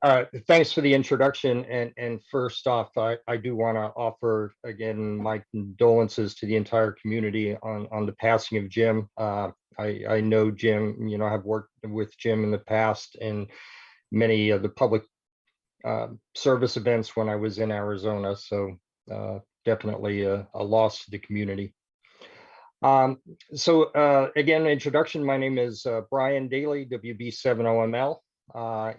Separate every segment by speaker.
Speaker 1: Thanks for the introduction. And first off, I do want to offer again my condolences to the entire community on the passing of Jim. I know Jim, I've worked with Jim in the past in many of the public service events when I was in Arizona. So definitely a loss to the community. Again, introduction, my name is Brian Daly, WB7OML.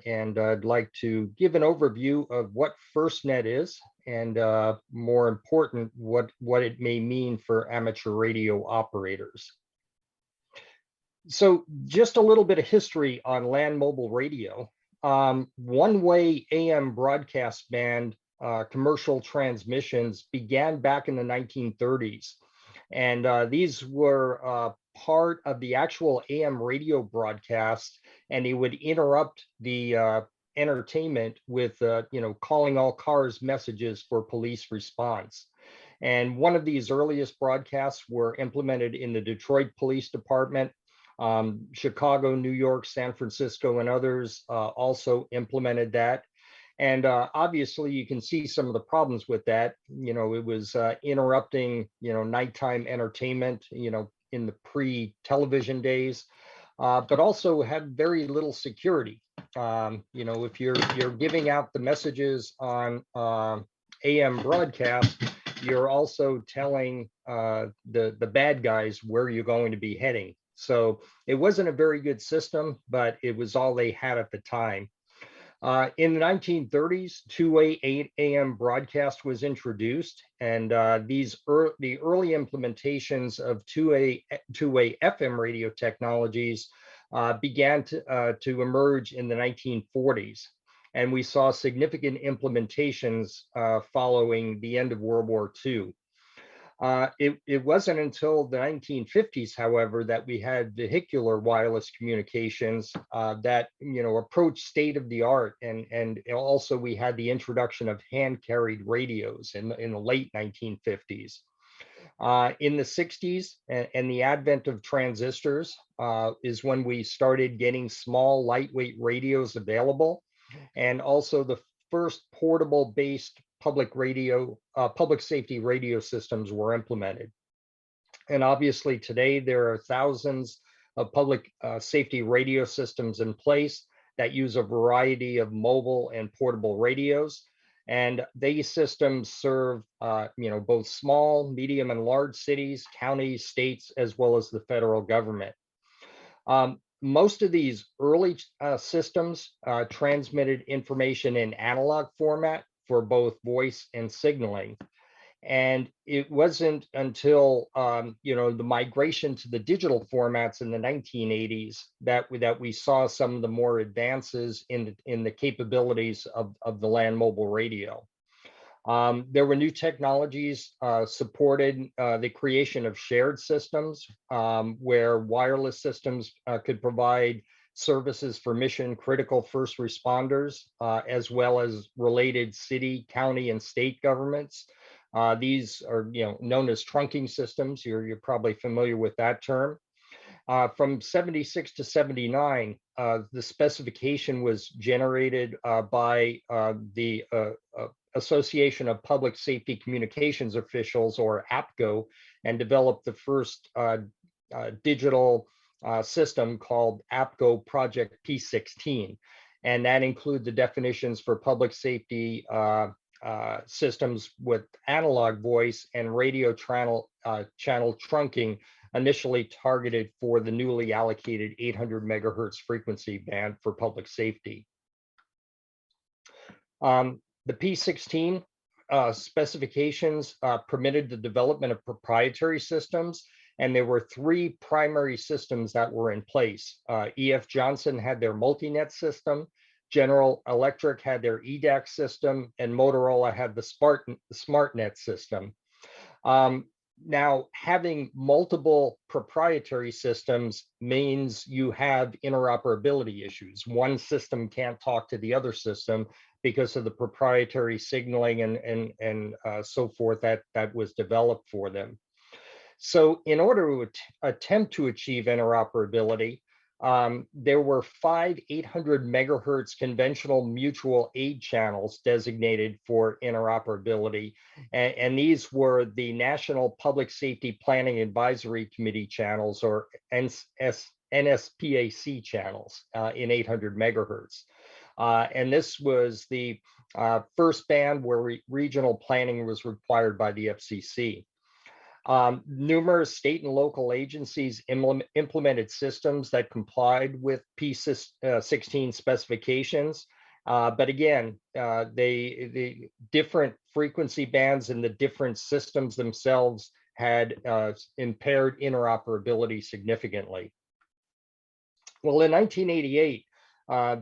Speaker 1: And I'd like to give an overview of what FirstNET is and more important, what it may mean for amateur radio operators. So just a little bit of history on land mobile radio. One-way AM broadcast band commercial transmissions began back in the 1930s. And these were part of the actual AM radio broadcast, and they would interrupt the entertainment with, calling all cars messages for police response. And one of these earliest broadcasts were implemented in the Detroit Police Department. Chicago, New York, San Francisco, and others also implemented that. And obviously, you can see some of the problems with that. It was interrupting, nighttime entertainment, in the pre-television days, but also had very little security. If you're giving out the messages on AM broadcast, you're also telling the bad guys where you're going to be heading. So it wasn't a very good system, but it was all they had at the time. In the 1930s, two-way AM broadcast was introduced, and the early implementations of two-way FM radio technologies began to emerge in the 1940s. And we saw significant implementations following the end of World War II. It wasn't until the 1950s, however, that we had vehicular wireless communications that approached state of the art, and also we had the introduction of hand-carried radios in the late 1950s. In the 60s and the advent of transistors is when we started getting small, lightweight radios available, and also the first portable-based public safety radio systems were implemented. And obviously today there are thousands of public safety radio systems in place that use a variety of mobile and portable radios. And these systems serve both small, medium, and large cities, counties, states, as well as the federal government. Most of these early systems transmitted information in analog format for both voice and signaling. And it wasn't until the migration to the digital formats in the 1980s that we saw some of the more advances in the capabilities of the land mobile radio. There were new technologies supported the creation of shared systems where wireless systems could provide services for mission critical first responders, as well as related city, county, and state governments. These are known as trunking systems. You're probably familiar with that term. From 76 to 79, the specification was generated by the Association of Public Safety Communications Officials, or APCO, and developed the first digital system called APCO Project P16. And that includes the definitions for public safety systems with analog voice and radio channel trunking, initially targeted for the newly allocated 800 megahertz frequency band for public safety. The P16 specifications permitted the development of proprietary systems, and there were three primary systems that were in place. E.F. Johnson had their multi-net system, General Electric had their EDAC system, and Motorola had the SmartNet system. Now, having multiple proprietary systems means you have interoperability issues. One system can't talk to the other system because of the proprietary signaling and so forth that was developed for them. So in order to attempt to achieve interoperability, there were 5 800 megahertz conventional mutual aid channels designated for interoperability. And these were the National Public Safety Planning Advisory Committee channels, or NSPAC channels, in 800 megahertz. And this was the first band where regional planning was required by the FCC. Numerous state and local agencies implemented systems that complied with P16 specifications. But again, the different frequency bands and the different systems themselves had impaired interoperability significantly. Well, in 1988,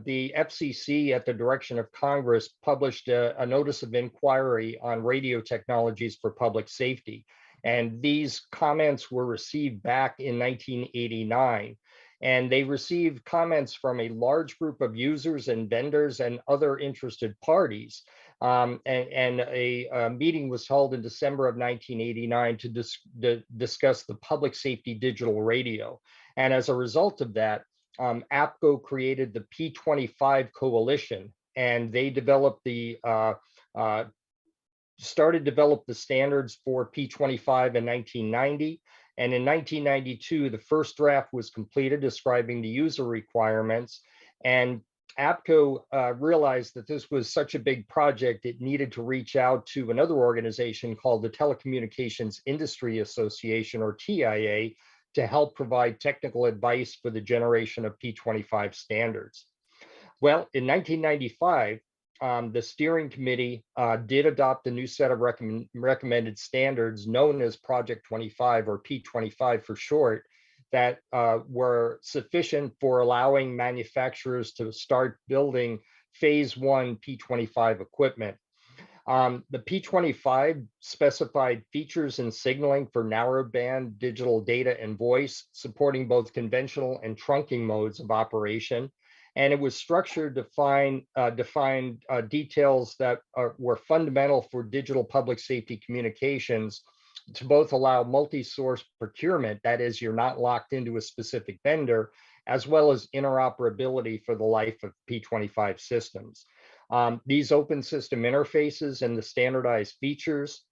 Speaker 1: the FCC, at the direction of Congress, published a notice of inquiry on radio technologies for public safety. And these comments were received back in 1989. And they received comments from a large group of users and vendors and other interested parties. And a meeting was held in December of 1989 to discuss the public safety digital radio. And as a result of that, APCO created the P25 Coalition, and they developed started to develop the standards for P25 in 1990. And in 1992, the first draft was completed describing the user requirements. And APCO realized that this was such a big project, it needed to reach out to another organization called the Telecommunications Industry Association, or TIA, to help provide technical advice for the generation of P25 standards. Well, in 1995, the steering committee did adopt a new set of recommended standards known as Project 25, or P25 for short, that were sufficient for allowing manufacturers to start building phase 1 P25 equipment. The P25 specified features and signaling for narrowband digital data and voice, supporting both conventional and trunking modes of operation. And it was structured to define details that were fundamental for digital public safety communications, to both allow multi-source procurement, that is, you're not locked into a specific vendor, as well as interoperability for the life of P25 systems. These open system interfaces and the standardized features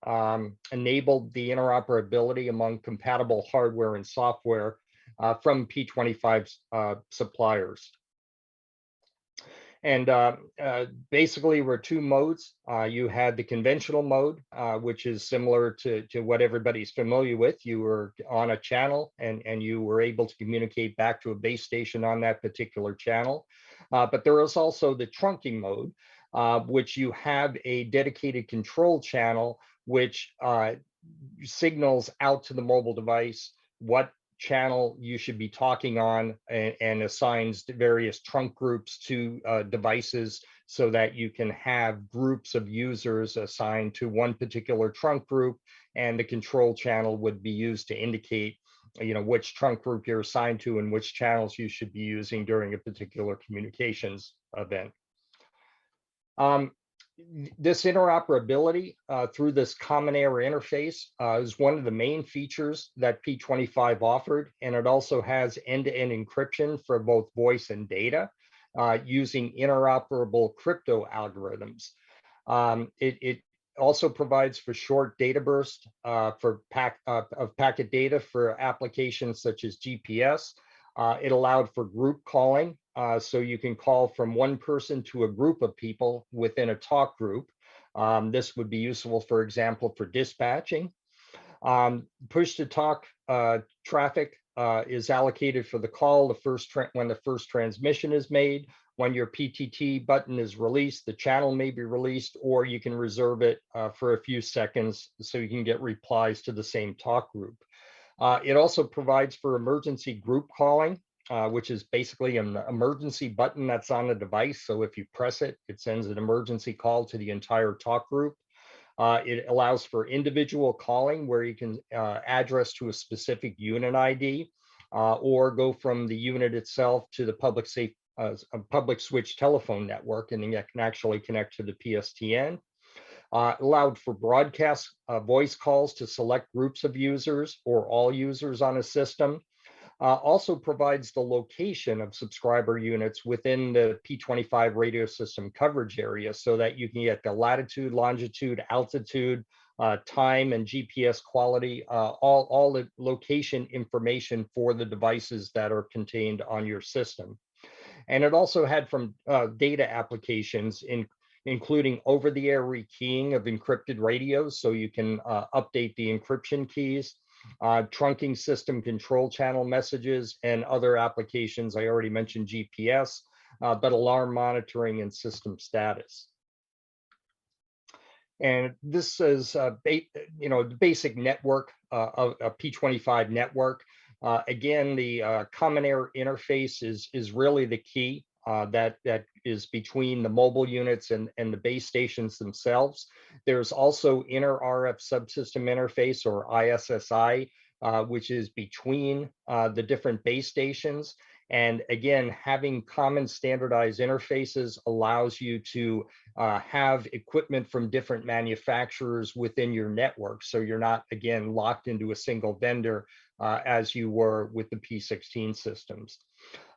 Speaker 1: enabled the interoperability among compatible hardware and software from P25 suppliers. And basically, were two modes. You had the conventional mode, which is similar to what everybody's familiar with. You were on a channel and you were able to communicate back to a base station on that particular channel. But there is also the trunking mode, which you have a dedicated control channel, which signals out to the mobile device what channel you should be talking on, and assigns various trunk groups to devices, so that you can have groups of users assigned to one particular trunk group, and the control channel would be used to indicate which trunk group you're assigned to and which channels you should be using during a particular communications event. This interoperability through this common air interface is one of the main features that P25 offered, and it also has end-to-end encryption for both voice and data using interoperable crypto algorithms. It also provides for short data burst for packet data for applications such as GPS. It allowed for group calling, so you can call from one person to a group of people within a talk group. This would be useful, for example, for dispatching. Push-to-talk traffic is allocated for the call when the first transmission is made. When your PTT button is released, the channel may be released, or you can reserve it for a few seconds so you can get replies to the same talk group. It also provides for emergency group calling, which is basically an emergency button that's on the device. So if you press it, it sends an emergency call to the entire talk group. It allows for individual calling, where you can address to a specific unit ID, or go from the unit itself to the public switch telephone network, and then you can actually connect to the PSTN. Allowed for broadcast voice calls to select groups of users or all users on a system. Also provides the location of subscriber units within the P25 radio system coverage area so that you can get the latitude, longitude, altitude, time, and GPS quality, all the location information for the devices that are contained on your system. And it also had from data applications including over-the-air rekeying of encrypted radios, so you can update the encryption keys, trunking system control channel messages, and other applications. I already mentioned GPS, but alarm monitoring and system status. And this is, the basic network of a P25 network. Again, the common air interface is really the key that is between the mobile units and the base stations themselves. There's also inter RF subsystem interface, or ISSI, which is between the different base stations. And again, having common standardized interfaces allows you to have equipment from different manufacturers within your network. So you're not, again, locked into a single vendor as you were with the P16 systems.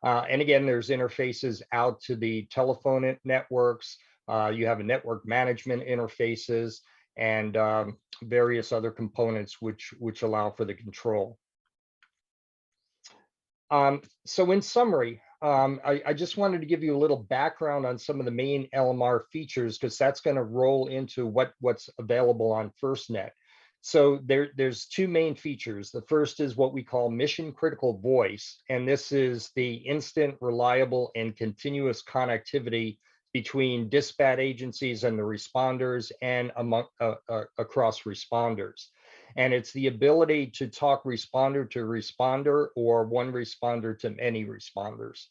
Speaker 1: And again, there's interfaces out to the telephone networks. You have a network management interfaces and various other components which allow for the control. So in summary, I just wanted to give you a little background on some of the main LMR features, because that's going to roll into what's available on FirstNET. So there's two main features. The first is what we call mission critical voice, and this is the instant, reliable, and continuous connectivity between dispatch agencies and the responders and across responders. And it's the ability to talk responder to responder or one responder to many responders.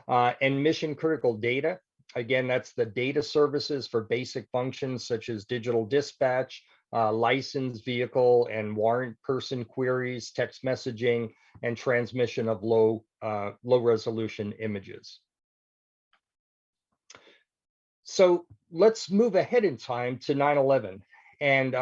Speaker 1: And mission critical data, again, that's the data services for basic functions such as digital dispatch, license, vehicle, and warrant person queries, text messaging, and transmission of low resolution images. So let's move ahead in time to 9/11. And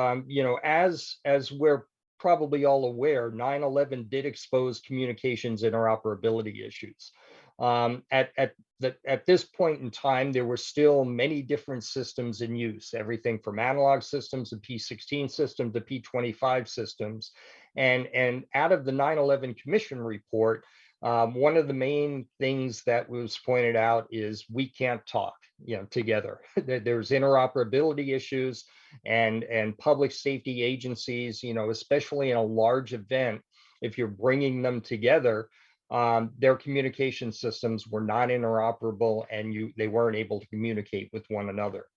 Speaker 1: as we're probably all aware, 9/11 did expose communications interoperability issues. At this point in time, there were still many different systems in use, everything from analog systems to P16 systems to P25 systems. And out of the 9/11 Commission report, one of the main things that was pointed out is we can't talk, together. There's interoperability issues, and public safety agencies, especially in a large event, if you're bringing them together, their communication systems were not interoperable, and they weren't able to communicate with one another.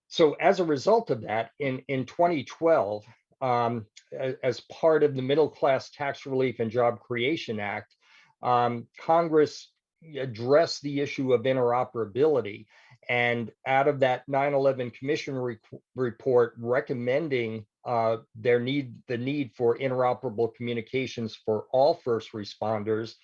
Speaker 1: So as a result of that, in 2012, as part of the Middle Class Tax Relief and Job Creation Act, Congress addressed the issue of interoperability. And out of that 9/11 Commission report recommending the need for interoperable communications for all first responders,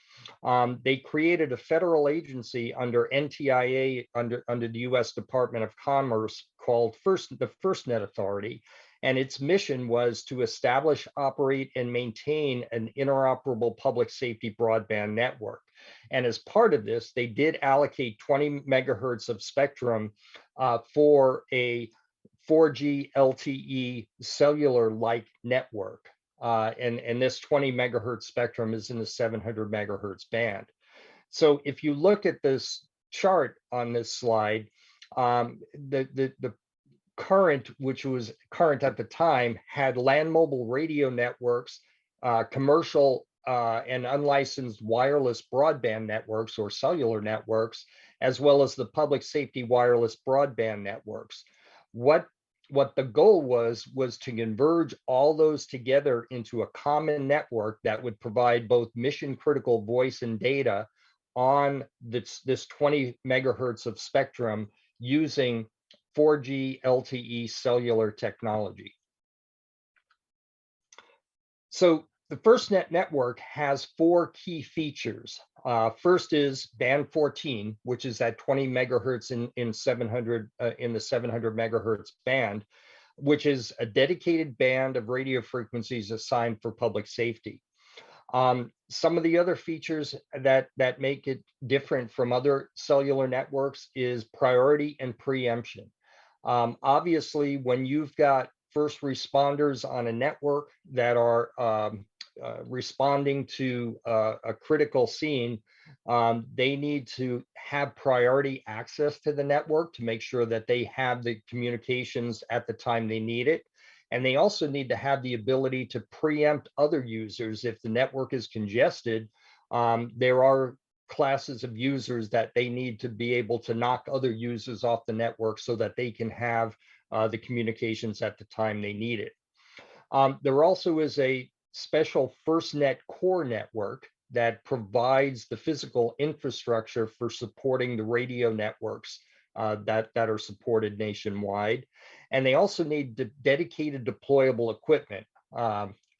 Speaker 1: they created a federal agency under NTIA, under the U.S. Department of Commerce, called the FirstNET Authority. And its mission was to establish, operate, and maintain an interoperable public safety broadband network. And as part of this, they did allocate 20 megahertz of spectrum for a 4G LTE cellular-like network. And this 20 megahertz spectrum is in the 700 megahertz band. So if you look at this chart on this slide, the current, which was current at the time, had land mobile radio networks, commercial and unlicensed wireless broadband networks or cellular networks, as well as the public safety wireless broadband networks. What the goal was to converge all those together into a common network that would provide both mission critical voice and data on this 20 megahertz of spectrum using 4G LTE cellular technology. So the FirstNet network has four key features. First is band 14, which is at 20 megahertz in the 700 megahertz band, which is a dedicated band of radio frequencies assigned for public safety. Some of the other features that make it different from other cellular networks is priority and preemption. Obviously, when you've got first responders on a network that are responding to a critical scene, they need to have priority access to the network to make sure that they have the communications at the time they need it. And they also need to have the ability to preempt other users. If the network is congested, there are classes of users that they need to be able to knock other users off the network so that they can have the communications at the time they need it. There also is a special FirstNet core network that provides the physical infrastructure for supporting the radio networks that are supported nationwide. And they also need dedicated deployable equipment,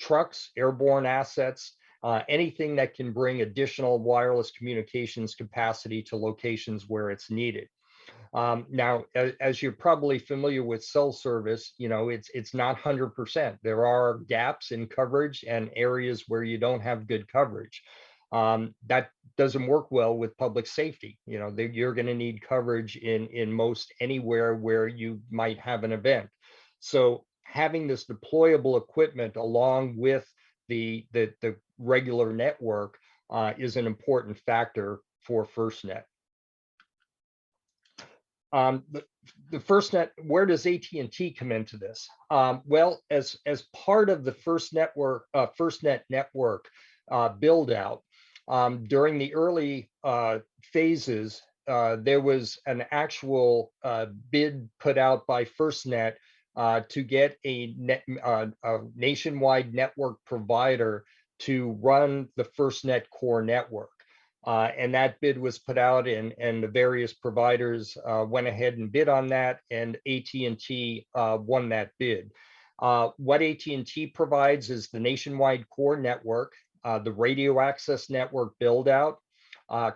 Speaker 1: trucks, airborne assets, anything that can bring additional wireless communications capacity to locations where it's needed. Now, as you're probably familiar with cell service, it's not 100%. There are gaps in coverage and areas where you don't have good coverage. That doesn't work well with public safety. You're going to need coverage in most anywhere where you might have an event. So having this deployable equipment along with the regular network is an important factor for FirstNet. The FirstNet, where does AT&T come into this? Well, as part of the FirstNet network build out, during the early phases, there was an actual bid put out by FirstNet to get a nationwide network provider to run the FirstNet core network. And that bid was put out, and the various providers went ahead and bid on that, and AT&T won that bid. What AT&T provides is the nationwide core network, the radio access network build out,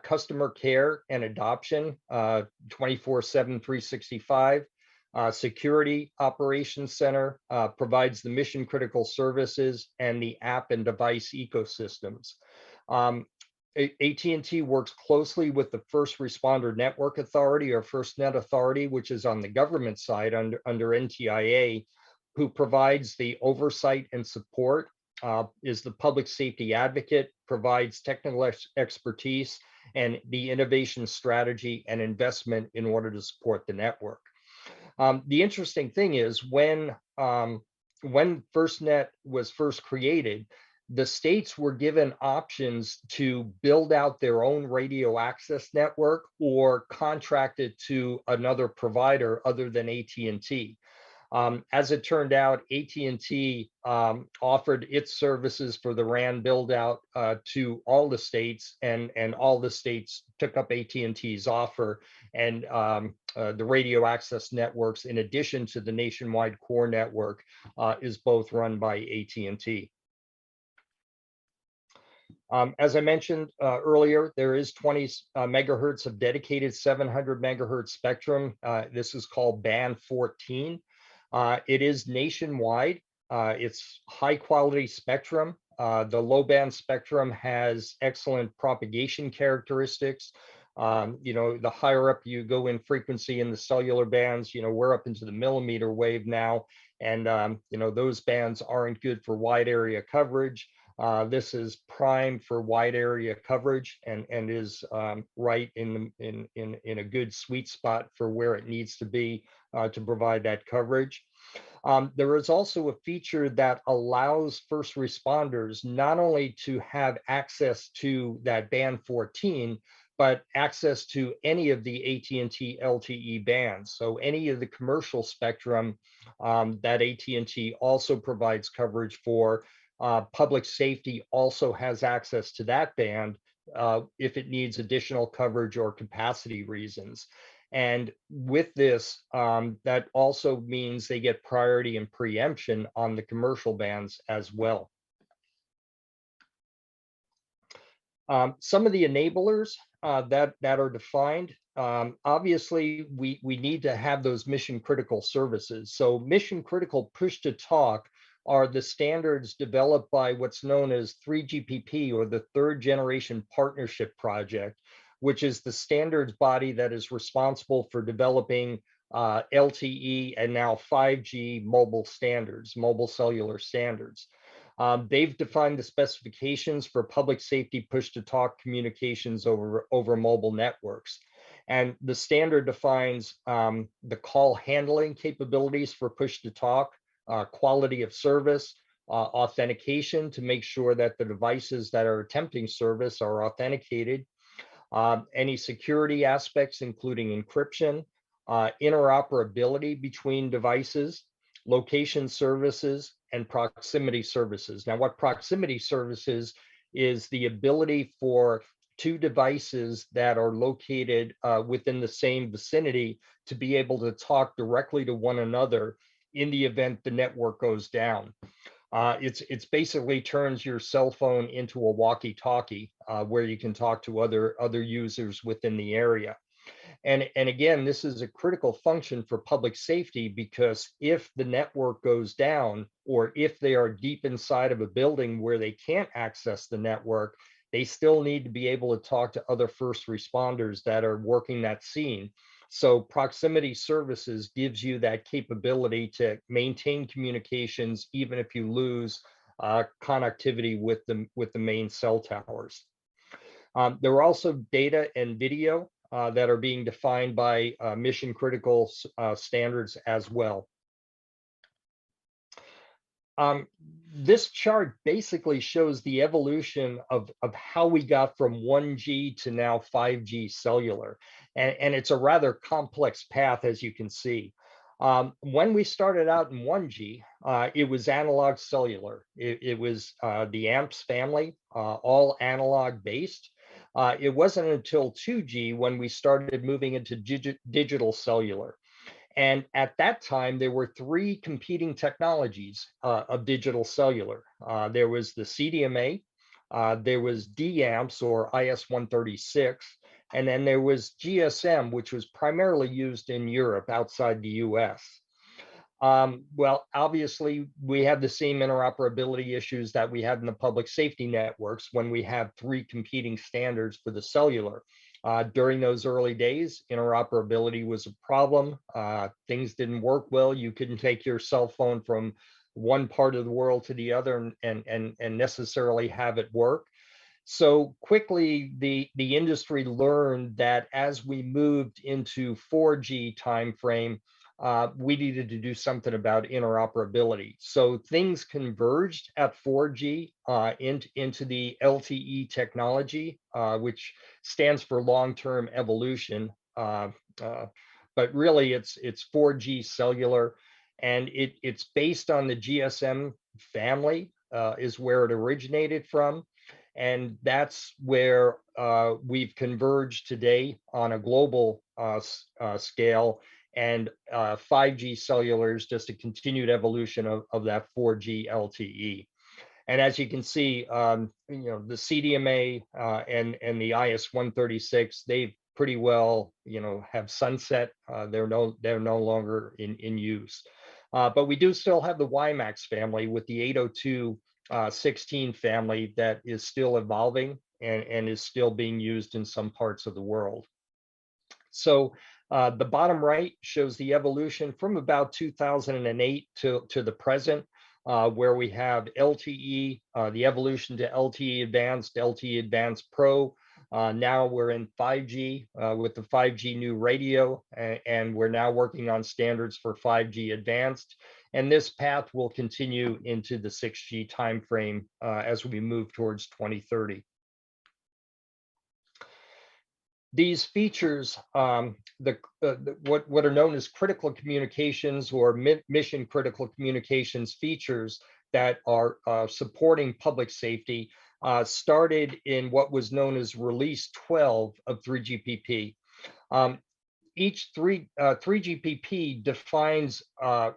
Speaker 1: customer care and adoption, 24/7, 365. Security Operations Center provides the mission critical services and the app and device ecosystems. AT&T works closely with the First Responder Network Authority, or FirstNet Authority, which is on the government side under NTIA, who provides the oversight and support, is the public safety advocate, provides technical expertise, and the innovation strategy and investment in order to support the network. The interesting thing is when FirstNet was first created, the states were given options to build out their own radio access network or contract it to another provider other than AT&T. As it turned out, AT&T offered its services for the RAN build out to all the states, and all the states took up AT&T's offer, and the radio access networks, in addition to the nationwide core network, is both run by AT&T. As I mentioned earlier, there is 20 megahertz of dedicated 700 megahertz spectrum. This is called band 14. It is nationwide. It's high quality spectrum. The low band spectrum has excellent propagation characteristics. The higher up you go in frequency in the cellular bands, we're up into the millimeter wave now, and those bands aren't good for wide area coverage. This is prime for wide area coverage, and is right in a good sweet spot for where it needs to be to provide that coverage. There is also a feature that allows first responders not only to have access to that band 14, but access to any of the AT&T LTE bands. So any of the commercial spectrum that AT&T also provides coverage for. Public safety also has access to that band if it needs additional coverage or capacity reasons. And with this, that also means they get priority and preemption on the commercial bands as well. Some of the enablers that are defined, obviously we need to have those mission critical services. So mission critical push to talk are the standards developed by what's known as 3GPP, or the Third Generation Partnership Project, which is the standards body that is responsible for developing LTE and now 5G mobile standards, mobile cellular standards. They've defined the specifications for public safety push-to-talk communications over mobile networks. And the standard defines the call handling capabilities for push-to-talk, quality of service, authentication to make sure that the devices that are attempting service are authenticated, any security aspects, including encryption, interoperability between devices, location services, and proximity services. Now, what proximity services is the ability for two devices that are located within the same vicinity to be able to talk directly to one another in the event the network goes down. It's basically turns your cell phone into a walkie-talkie where you can talk to other users within the area. And again, this is a critical function for public safety, because if the network goes down, or if they are deep inside of a building where they can't access the network, they still need to be able to talk to other first responders that are working that scene. So proximity services gives you that capability to maintain communications even if you lose connectivity with the main cell towers. There are also data and video that are being defined by mission critical standards as well. This chart basically shows the evolution of how we got from 1G to now 5G cellular. And it's a rather complex path, as you can see. When we started out in 1G, it was analog cellular. It was the AMPS family, all analog based. It wasn't until 2G when we started moving into digital cellular. And at that time, there were three competing technologies of digital cellular. There was the CDMA, there was DAMPS or IS-136, and then there was GSM, which was primarily used in Europe outside the US. Well, obviously, we have the same interoperability issues that we had in the public safety networks when we have three competing standards for the cellular. During those early days, interoperability was a problem. Things didn't work well. You couldn't take your cell phone from one part of the world to the other and necessarily have it work. So quickly, the industry learned that as we moved into 4G timeframe, we needed to do something about interoperability. So things converged at 4G into the LTE technology, which stands for long-term evolution. But really, it's 4G cellular, and it's based on the GSM family, is where it originated from. And that's where we've converged today on a global scale. And 5G cellular is just a continued evolution of that 4G LTE. And as you can see, the CDMA and the IS-136, they've pretty well, have sunset. They're no longer in use. But we do still have the WiMAX family with the 802.16 family that is still evolving and is still being used in some parts of the world. So the bottom right shows the evolution from about 2008 to the present, where we have LTE, the evolution to LTE Advanced Pro. Now we're in 5G with the 5G new radio, and we're now working on standards for 5G Advanced. And this path will continue into the 6G timeframe as we move towards 2030. These features, what are known as critical communications or mission critical communications features that are supporting public safety, started in what was known as Release 12 of 3GPP. Each 3GPP defines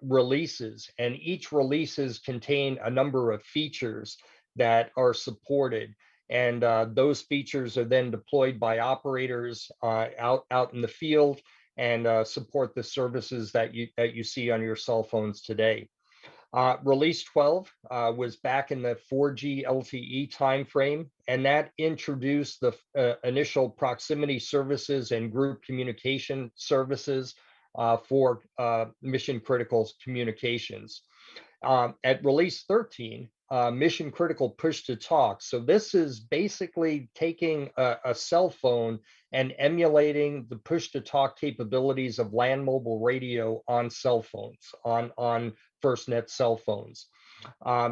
Speaker 1: releases, and each releases contain a number of features that are supported. And those features are then deployed by operators out in the field and support the services that you see on your cell phones today. Release 12 was back in the 4G LTE timeframe, and that introduced the initial proximity services and group communication services for mission critical communications. At release 13, mission critical push to talk. So this is basically taking a cell phone and emulating the push to talk capabilities of land mobile radio on cell phones, on FirstNET cell phones.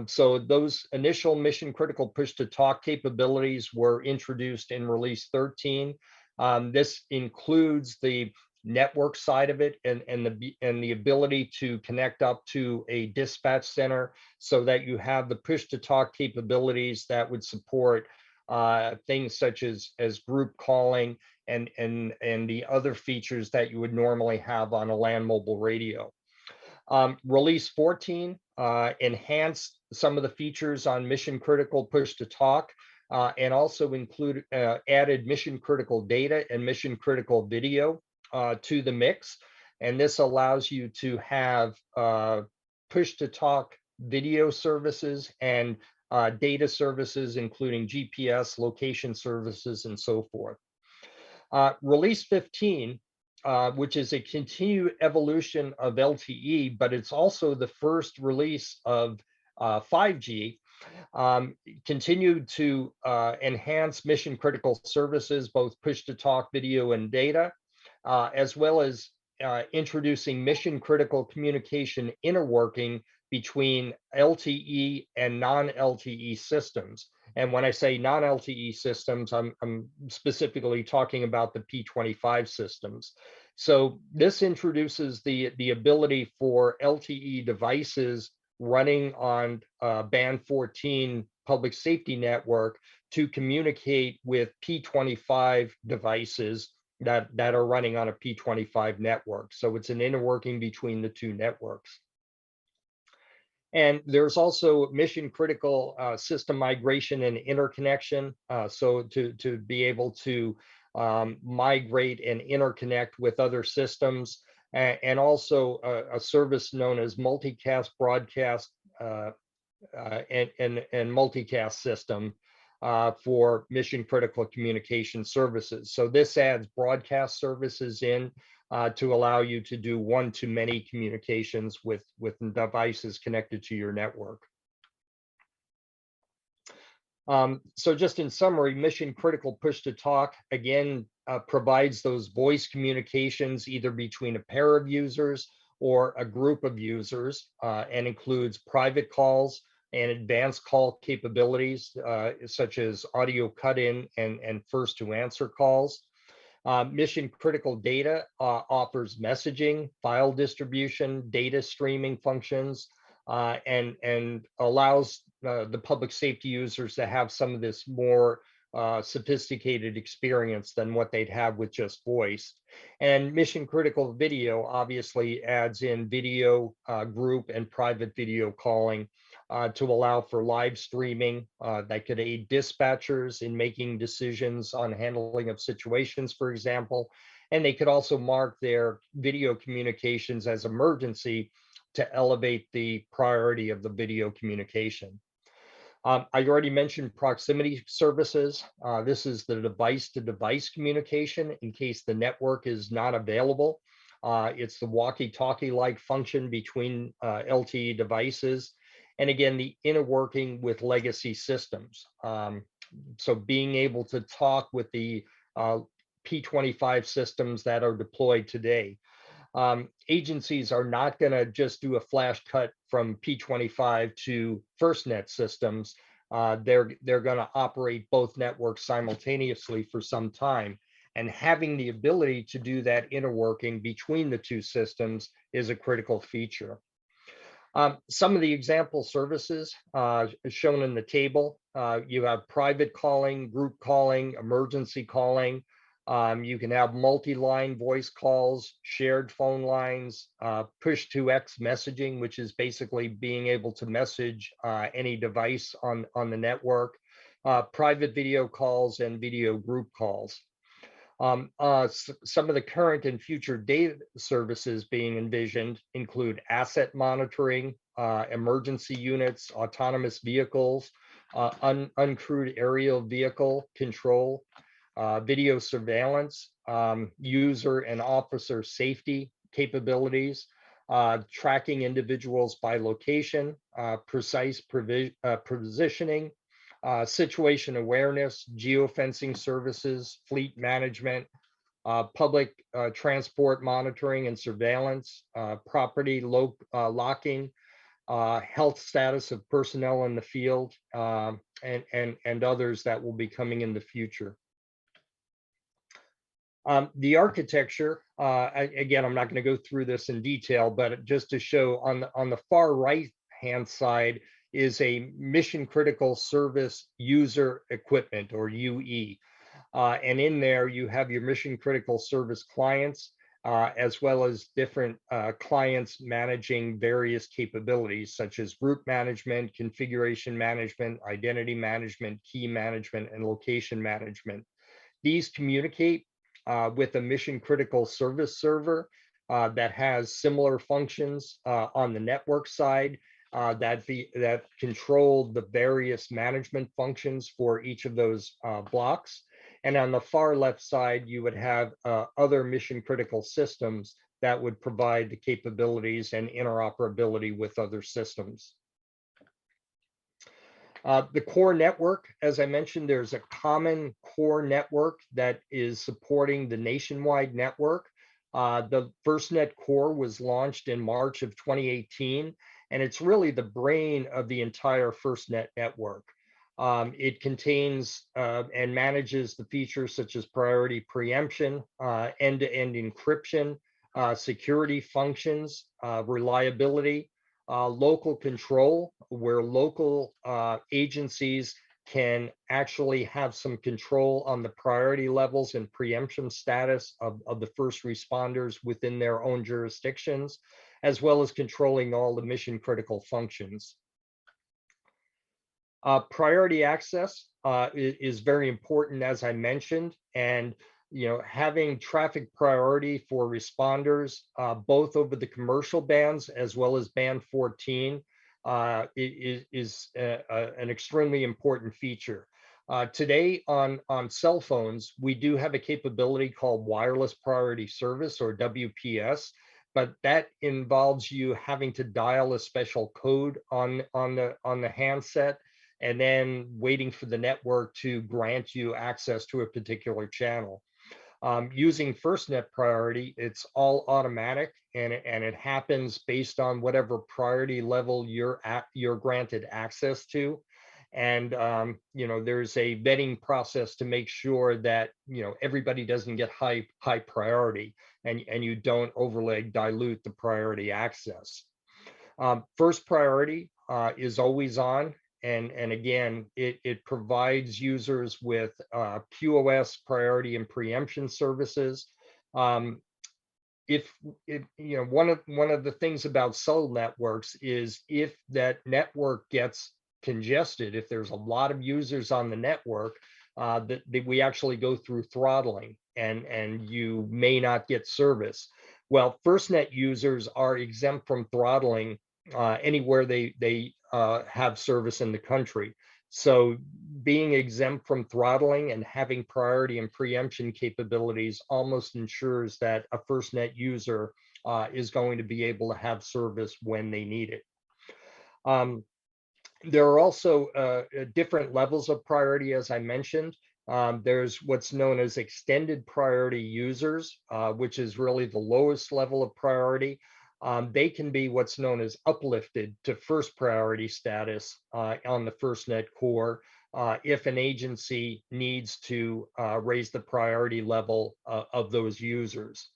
Speaker 1: So those initial mission critical push to talk capabilities were introduced in release 13. This includes the network side of it and the ability to connect up to a dispatch center so that you have the push to talk capabilities that would support things such as group calling and the other features that you would normally have on a land mobile radio. Release 14 enhanced some of the features on mission critical push to talk and also included added mission critical data and mission critical video to the mix. And this allows you to have push to talk video services and data services, including GPS, location services, and so forth. Release 15, which is a continued evolution of LTE, but it's also the first release of 5G, continued to enhance mission critical services, both push to talk video and data, as well as introducing mission critical communication interworking between LTE and non-LTE systems. And when I say non-LTE systems, I'm specifically talking about the P25 systems. So this introduces the ability for LTE devices running on band 14 public safety network to communicate with P25 devices that are running on a P25 network. So it's an interworking between the two networks. And there's also mission critical system migration and interconnection. So to be able to migrate and interconnect with other systems, and also a service known as multicast broadcast and multicast system for mission critical communication services. So this adds broadcast services in to allow you to do one-to-many communications with devices connected to your network. So just in summary, mission critical push to talk, again, provides those voice communications either between a pair of users or a group of users, and includes private calls and advanced call capabilities, such as audio cut-in and first to answer calls. Mission critical data offers messaging, file distribution, data streaming functions, and allows the public safety users to have some of this more sophisticated experience than what they'd have with just voice. And mission critical video obviously adds in video, group, and private video calling to allow for live streaming that could aid dispatchers in making decisions on handling of situations, for example. And they could also mark their video communications as emergency to elevate the priority of the video communication. I already mentioned proximity services. This is the device-to-device communication in case the network is not available. It's the walkie-talkie-like function between LTE devices. And again, the interworking with legacy systems. So being able to talk with the P25 systems that are deployed today. Agencies are not going to just do a flash cut from P25 to FirstNet systems. They're going to operate both networks simultaneously for some time. And having the ability to do that interworking between the two systems is a critical feature. Some of the example services shown in the table, you have private calling, group calling, emergency calling. You can have multi-line voice calls, shared phone lines, push-to-X messaging, which is basically being able to message any device on the network, private video calls, and video group calls. Some of the current and future data services being envisioned include asset monitoring, emergency units, autonomous vehicles, uncrewed aerial vehicle control, video surveillance, user and officer safety capabilities, tracking individuals by location, precise positioning, situation awareness, geofencing services, fleet management, public transport monitoring and surveillance, property locking, health status of personnel in the field, and others that will be coming in the future. The architecture, again, I'm not going to go through this in detail, but just to show on the far right hand side is a mission critical service user equipment, or UE. And in there you have your mission critical service clients, as well as different clients managing various capabilities such as route management, configuration management, identity management, key management, and location management. These communicate with a mission critical service server that has similar functions on the network side that control the various management functions for each of those blocks. And on the far left side, you would have other mission critical systems that would provide the capabilities and interoperability with other systems. The core network, as I mentioned, there's a common core network that is supporting the nationwide network. The FirstNET core was launched in March of 2018, and it's really the brain of the entire FirstNET network. It contains and manages the features such as priority preemption, end-to-end encryption, security functions, reliability, local control, where local agencies can actually have some control on the priority levels and preemption status of the first responders within their own jurisdictions, as well as controlling all the mission critical functions. Priority access is very important, as I mentioned, and having traffic priority for responders, both over the commercial bands as well as band 14, is an extremely important feature. Today on cell phones, we do have a capability called wireless priority service, or WPS, but that involves you having to dial a special code on the handset and then waiting for the network to grant you access to a particular channel. Using FirstNet priority, it's all automatic, and it happens based on whatever priority level you're granted access to. And there's a vetting process to make sure that everybody doesn't get high priority, and you don't overly dilute the priority access. First priority is always on. And again, it provides users with QoS priority and preemption services. One of the things about cell networks is if that network gets congested, if there's a lot of users on the network, that we actually go through throttling, and you may not get service. Well, FirstNet users are exempt from throttling anywhere they have service in the country. So being exempt from throttling and having priority and preemption capabilities almost ensures that a FirstNet user is going to be able to have service when they need it. There are also different levels of priority, as I mentioned. There's what's known as extended priority users, which is really the lowest level of priority. They can be what's known as uplifted to first priority status on the FirstNet core if an agency needs to raise the priority level of those users.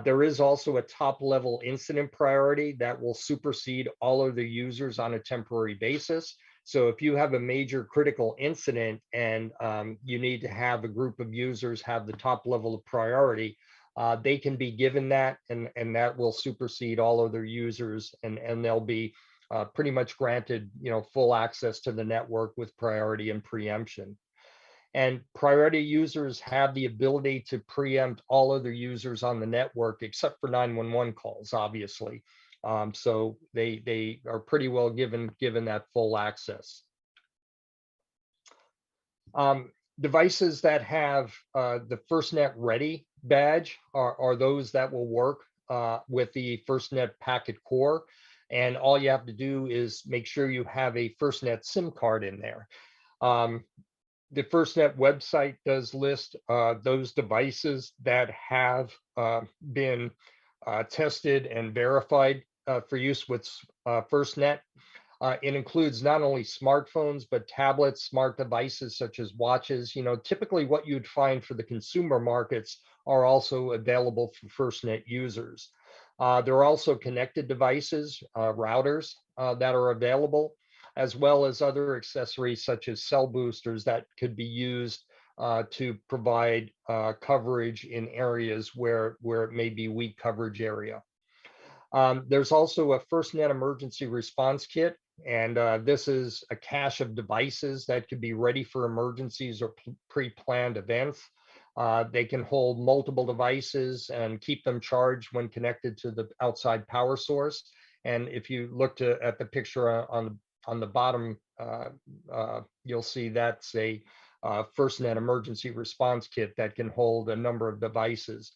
Speaker 1: There is also a top level incident priority that will supersede all of the users on a temporary basis. So if you have a major critical incident and you need to have a group of users have the top level of priority, they can be given that, and that will supersede all other users, and they'll be pretty much granted full access to the network with priority and preemption. And priority users have the ability to preempt all other users on the network except for 911 calls, obviously. So they are pretty well given that full access. Devices that have the FirstNet Ready badge are those that will work with the FirstNet packet core. And all you have to do is make sure you have a FirstNet SIM card in there. The FirstNet website does list those devices that have been tested and verified for use with FirstNet. It includes not only smartphones, but tablets, smart devices such as watches. Typically what you'd find for the consumer markets are also available for FirstNet users. There are also connected devices, routers that are available, as well as other accessories such as cell boosters that could be used to provide coverage in areas where it may be weak coverage area. There's also a FirstNet emergency response kit, and this is a cache of devices that could be ready for emergencies or pre-planned events. They can hold multiple devices and keep them charged when connected to the outside power source. And if you look at the picture on the bottom, you'll see that's a FirstNet emergency response kit that can hold a number of devices.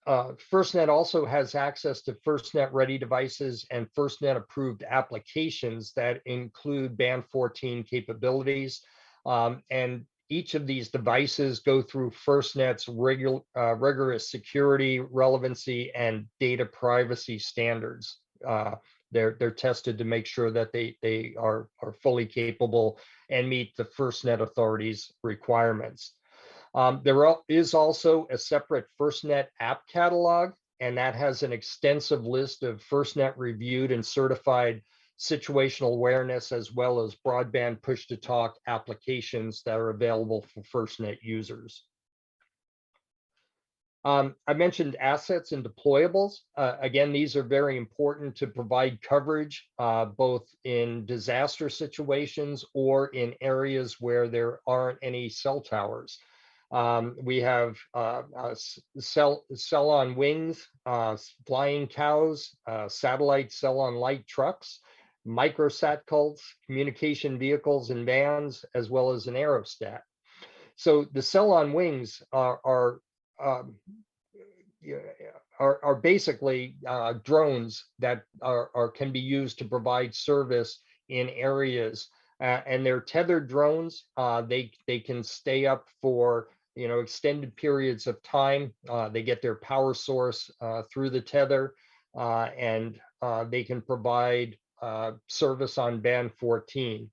Speaker 1: FirstNet also has access to FirstNet Ready devices and FirstNet approved applications that include Band 14 capabilities. And each of these devices go through FirstNet's rigorous security, relevancy, and data privacy standards. They're tested to make sure that they are fully capable and meet the FirstNet Authority's requirements. There is also a separate FirstNet app catalog, and that has an extensive list of FirstNet reviewed and certified situational awareness, as well as broadband push-to-talk applications that are available for FirstNet users. I mentioned assets and deployables. Again, these are very important to provide coverage, both in disaster situations or in areas where there aren't any cell towers. We have cell on wings, flying cows, satellite cell on light trucks, microsatellites, communication vehicles and vans, as well as an aerostat. So the cell on wings are basically drones that can be used to provide service in areas, and they're tethered drones. They can stay up for extended periods of time. They get their power source through the tether, and they can provide service on band 14.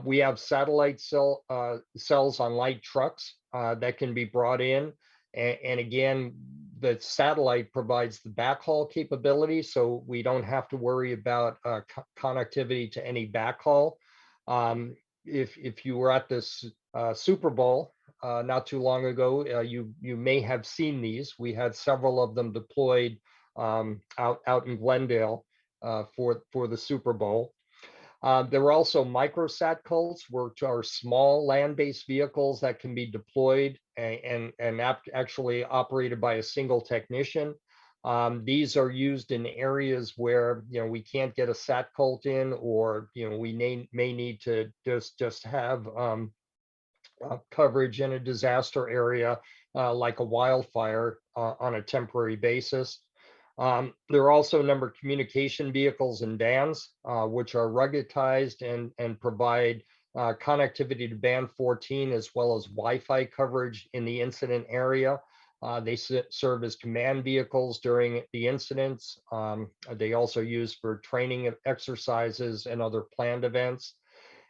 Speaker 1: We have satellite cells on light trucks that can be brought in. And again, the satellite provides the backhaul capability, so we don't have to worry about connectivity to any backhaul. If you were at this Super Bowl not too long ago, you may have seen these. We had several of them deployed out in Glendale for the Super Bowl. There are also microsatellites, which are small land-based vehicles that can be deployed and actually operated by a single technician. These are used in areas where we can't get a satcult in, or we may need to just have coverage in a disaster area like a wildfire on a temporary basis. There are also a number of communication vehicles and vans, which are ruggedized and provide connectivity to band 14 as well as Wi-Fi coverage in the incident area. They serve as command vehicles during the incidents. They also use for training exercises and other planned events.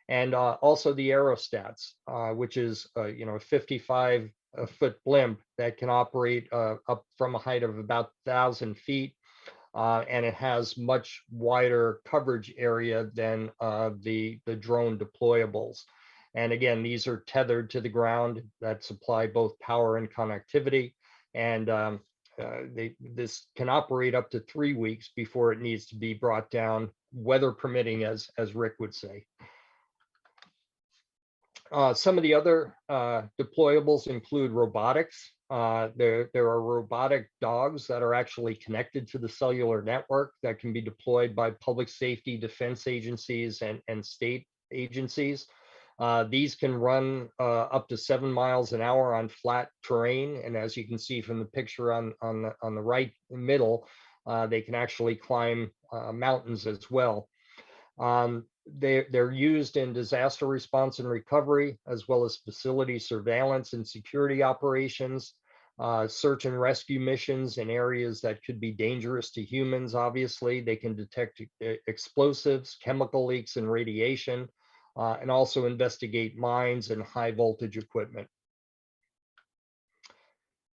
Speaker 1: And also the aerostats, which is a 55-foot blimp that can operate up from a height of about 1,000 feet. And it has much wider coverage area than the drone deployables. And again, these are tethered to the ground that supply both power and connectivity. And this can operate up to 3 weeks before it needs to be brought down, weather permitting, as Rick would say. Some of the other deployables include robotics. There are robotic dogs that are actually connected to the cellular network that can be deployed by public safety, defense agencies, and state agencies. These can run up to 7 miles an hour on flat terrain, and as you can see from the picture on the right middle, they can actually climb mountains as well. They're used in disaster response and recovery, as well as facility surveillance and security operations, search and rescue missions in areas that could be dangerous to humans. Obviously, they can detect explosives, chemical leaks, and radiation, and also investigate mines and high voltage equipment.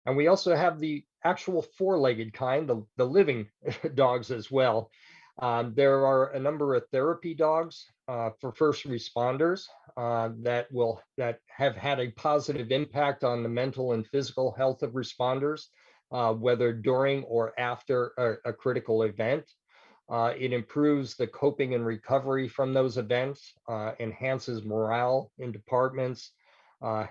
Speaker 1: And we also have the actual four-legged kind, the living dogs as well. There are a number of therapy dogs for first responders that have had a positive impact on the mental and physical health of responders, whether during or after a critical event. It improves the coping and recovery from those events, enhances morale in departments, uh,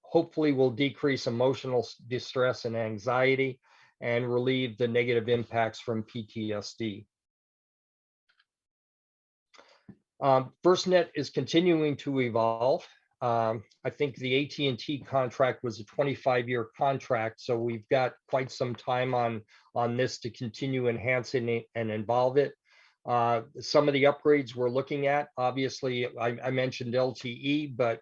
Speaker 1: hopefully will decrease emotional distress and anxiety, and relieve the negative impacts from PTSD. FirstNET is continuing to evolve. I think the AT&T contract was a 25-year contract, so we've got quite some time on this to continue enhancing it and evolve it. Some of the upgrades we're looking at, obviously, I mentioned LTE, but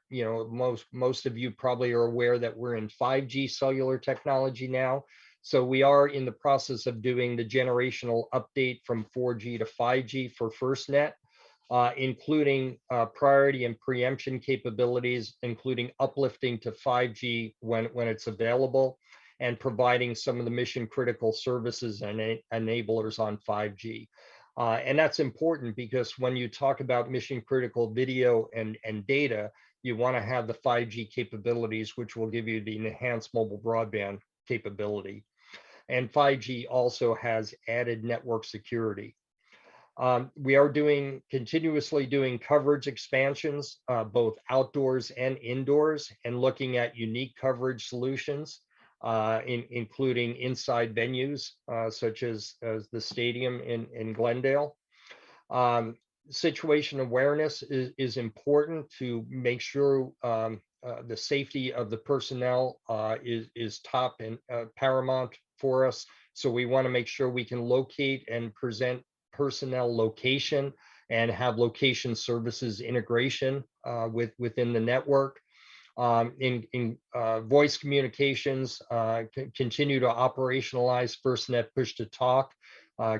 Speaker 1: most of you probably are aware that we're in 5G cellular technology now. So we are in the process of doing the generational update from 4G to 5G for FirstNET. Including priority and preemption capabilities, including uplifting to 5G when it's available, and providing some of the mission critical services and enablers on 5G. And that's important because when you talk about mission critical video and data, you want to have the 5G capabilities, which will give you the enhanced mobile broadband capability. And 5G also has added network security. We are continuously doing coverage expansions, both outdoors and indoors, and looking at unique coverage solutions, including inside venues, such as the stadium in Glendale. Situation awareness is important to make sure the safety of the personnel is top and paramount for us. So we want to make sure we can locate and present personnel location and have location services integration within the network. In voice communications, continue to operationalize FirstNet push to talk,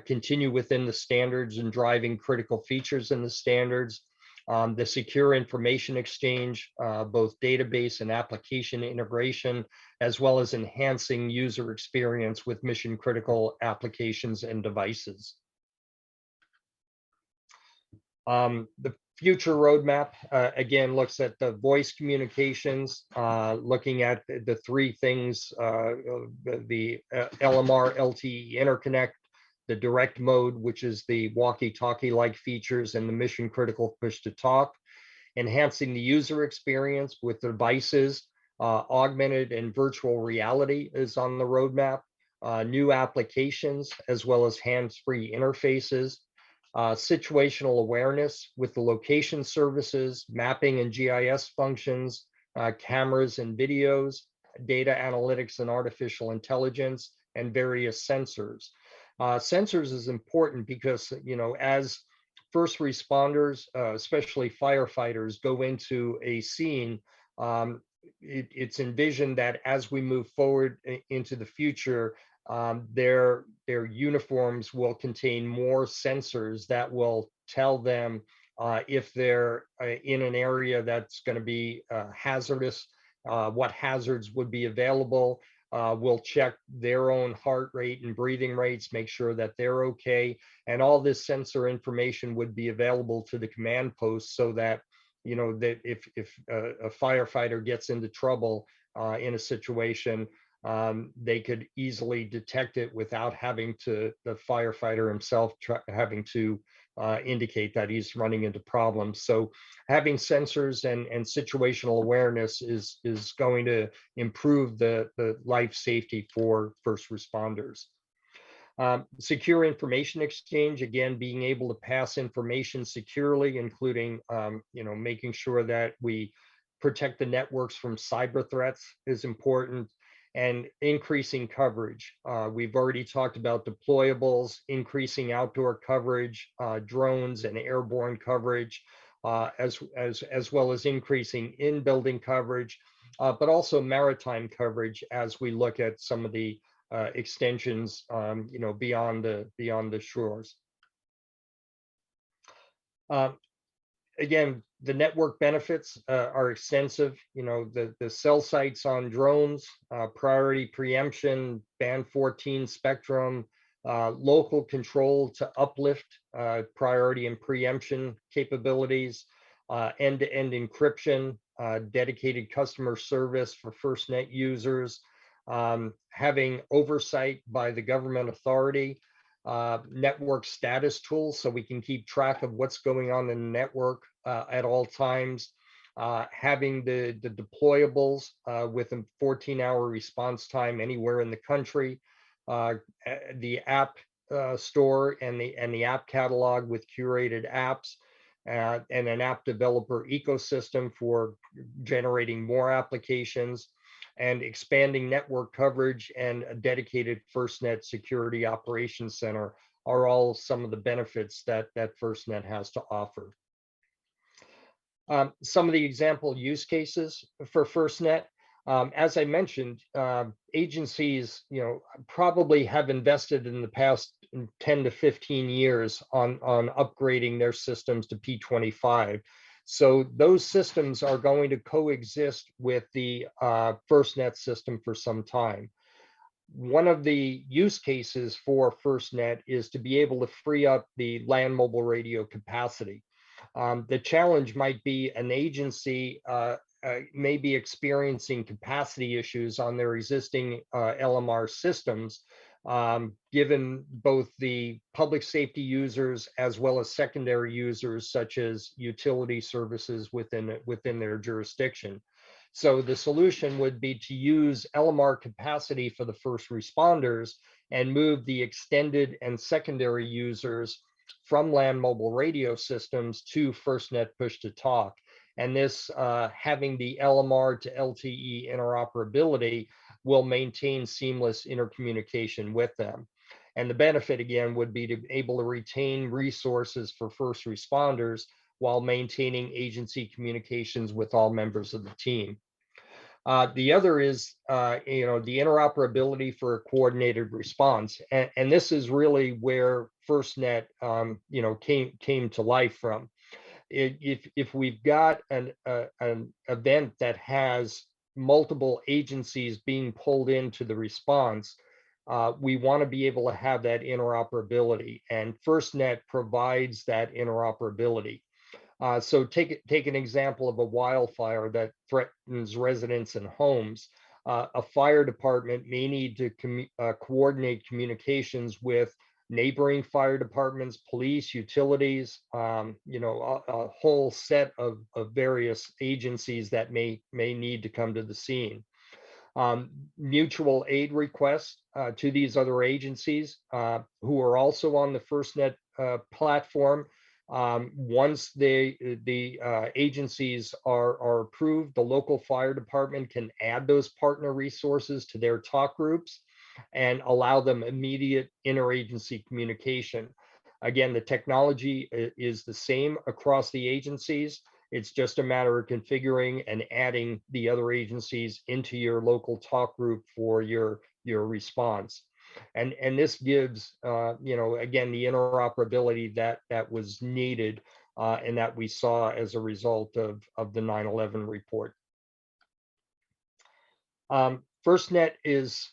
Speaker 1: continue within the standards and driving critical features in the standards. The secure information exchange, both database and application integration, as well as enhancing user experience with mission critical applications and devices. The future roadmap, again, looks at the voice communications, looking at the three things, the LMR LTE interconnect, the direct mode, which is the walkie-talkie-like features, and the mission critical push to talk, enhancing the user experience with devices, augmented and virtual reality is on the roadmap, new applications, as well as hands-free interfaces, situational awareness with the location services, mapping and GIS functions, cameras and videos, data analytics and artificial intelligence, and various sensors. Sensors is important because, as first responders, especially firefighters, go into a scene, it's envisioned that as we move forward into the future, their uniforms will contain more sensors that will tell them if they're in an area that's going to be hazardous, what hazards would be available. We'll check their own heart rate and breathing rates, make sure that they're okay. And all this sensor information would be available to the command post so that, that if a firefighter gets into trouble in a situation, they could easily detect it without having the firefighter himself having to indicate that he's running into problems. So having sensors and situational awareness is going to improve the life safety for first responders. Secure information exchange, again, being able to pass information securely, including making sure that we protect the networks from cyber threats is important, and increasing coverage. We've already talked about deployables, increasing outdoor coverage, drones and airborne coverage, as well as increasing in-building coverage, but also maritime coverage as we look at some of the extensions, beyond the shores. Again, the network benefits are extensive. The cell sites on drones, priority preemption, band 14 spectrum, local control to uplift priority and preemption capabilities, end-to-end encryption, dedicated customer service for FirstNet users, having oversight by the government authority, network status tools so we can keep track of what's going on in the network at all times, having the deployables with a 14-hour response time anywhere in the country, the app store and the app catalog with curated apps, and an app developer ecosystem for generating more applications, and expanding network coverage and a dedicated FirstNet security operations center are all some of the benefits that FirstNet has to offer. Some of the example use cases for FirstNet, as I mentioned, agencies, probably have invested in the past 10 to 15 years on upgrading their systems to P25. So those systems are going to coexist with the FirstNet system for some time. One of the use cases for FirstNet is to be able to free up the land mobile radio capacity. The challenge might be an agency may be experiencing capacity issues on their existing LMR systems, given both the public safety users as well as secondary users, such as utility services within their jurisdiction. So the solution would be to use LMR capacity for the first responders and move the extended and secondary users from land mobile radio systems to FirstNet push to talk. And this, having the LMR to LTE interoperability, will maintain seamless intercommunication with them. And the benefit, again, would be to be able to retain resources for first responders while maintaining agency communications with all members of the team. The other is, the interoperability for a coordinated response. And this is really where FirstNet, came to life from. If we've got an event that has multiple agencies being pulled into the response, we want to be able to have that interoperability, and FirstNet provides that interoperability. So take an example of a wildfire that threatens residents and homes. A fire department may need to coordinate communications with neighboring fire departments, police, utilities, a whole set of various agencies that may need to come to the scene. Mutual aid requests to these other agencies who are also on the FirstNet platform. Once the agencies are approved, the local fire department can add those partner resources to their talk groups and allow them immediate interagency communication. Again, the technology is the same across the agencies. It's just a matter of configuring and adding the other agencies into your local talk group for your response. And this gives, again, the interoperability that was needed and that we saw as a result of the 9/11 report. FirstNet is,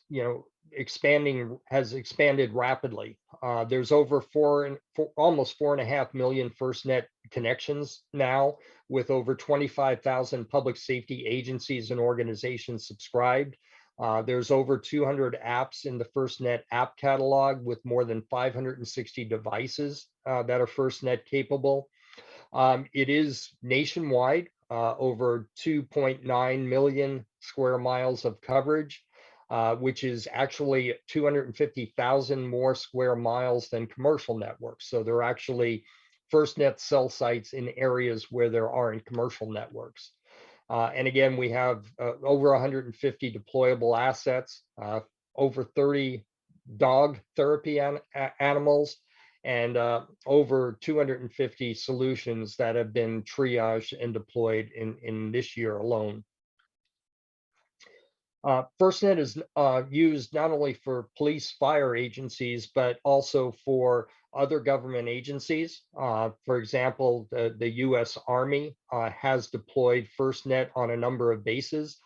Speaker 1: has expanded rapidly. There's over almost 4.5 million FirstNet connections now, with over 25,000 public safety agencies and organizations subscribed. There's over 200 apps in the FirstNet app catalog with more than 560 devices that are FirstNet capable. It is nationwide, over 2.9 million square miles of coverage, which is actually 250,000 more square miles than commercial networks. So they're actually FirstNet cell sites in areas where there aren't commercial networks. And again, we have over 150 deployable assets, over 30 dog therapy animals, and over 250 solutions that have been triaged and deployed in this year alone. FirstNet is used not only for police, fire agencies, but also for other government agencies. For example, the U.S. Army has deployed FirstNet on a number of bases,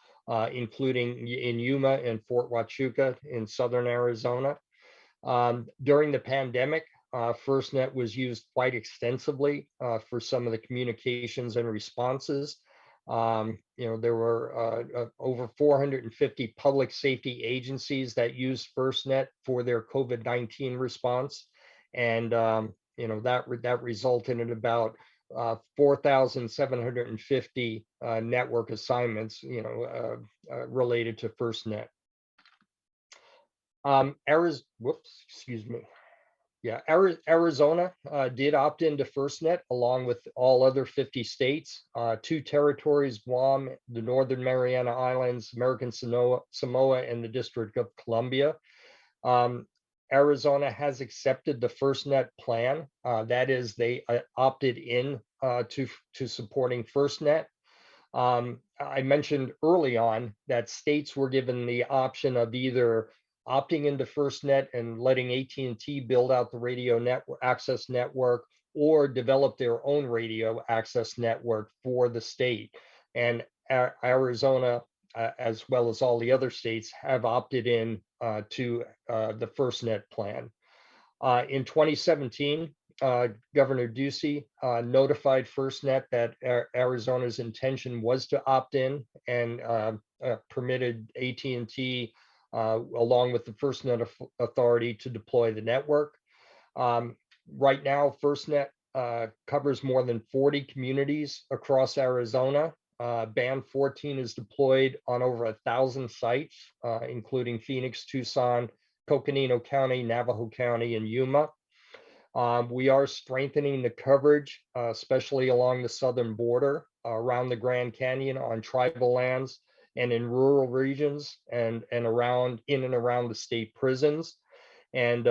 Speaker 1: including in Yuma and Fort Huachuca in southern Arizona. During the pandemic, FirstNet was used quite extensively for some of the communications and responses. There were over 450 public safety agencies that used FirstNet for their COVID-19 response. And, that resulted in about 4,750 network assignments, related to FirstNet. Arizona did opt into FirstNet along with all other 50 states, 2 territories, Guam, the Northern Mariana Islands, American Samoa, and the District of Columbia. Arizona has accepted the FirstNet plan. That is, they opted in to supporting FirstNet. I mentioned early on that states were given the option of either opting into FirstNet and letting AT&T build out the radio network access network, or develop their own radio access network for the state. And Arizona, as well as all the other states, have opted in to the FirstNet plan. In 2017, Governor Ducey notified FirstNet that Arizona's intention was to opt in, and permitted AT&T along with the FirstNet Authority to deploy the network. Right now, FirstNet covers more than 40 communities across Arizona. Band 14 is deployed on over 1,000 sites, including Phoenix, Tucson, Coconino County, Navajo County, and Yuma. We are strengthening the coverage, especially along the southern border, around the Grand Canyon, on tribal lands, and in rural regions, and around the state prisons, and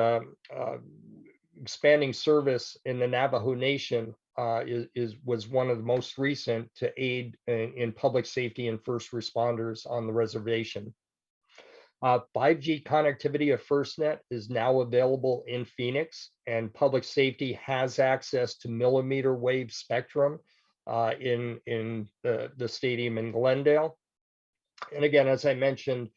Speaker 1: expanding service in the Navajo Nation was one of the most recent to aid in public safety and first responders on the reservation. 5G connectivity of FirstNet is now available in Phoenix, and public safety has access to millimeter wave spectrum in the stadium in Glendale. And again, as I mentioned,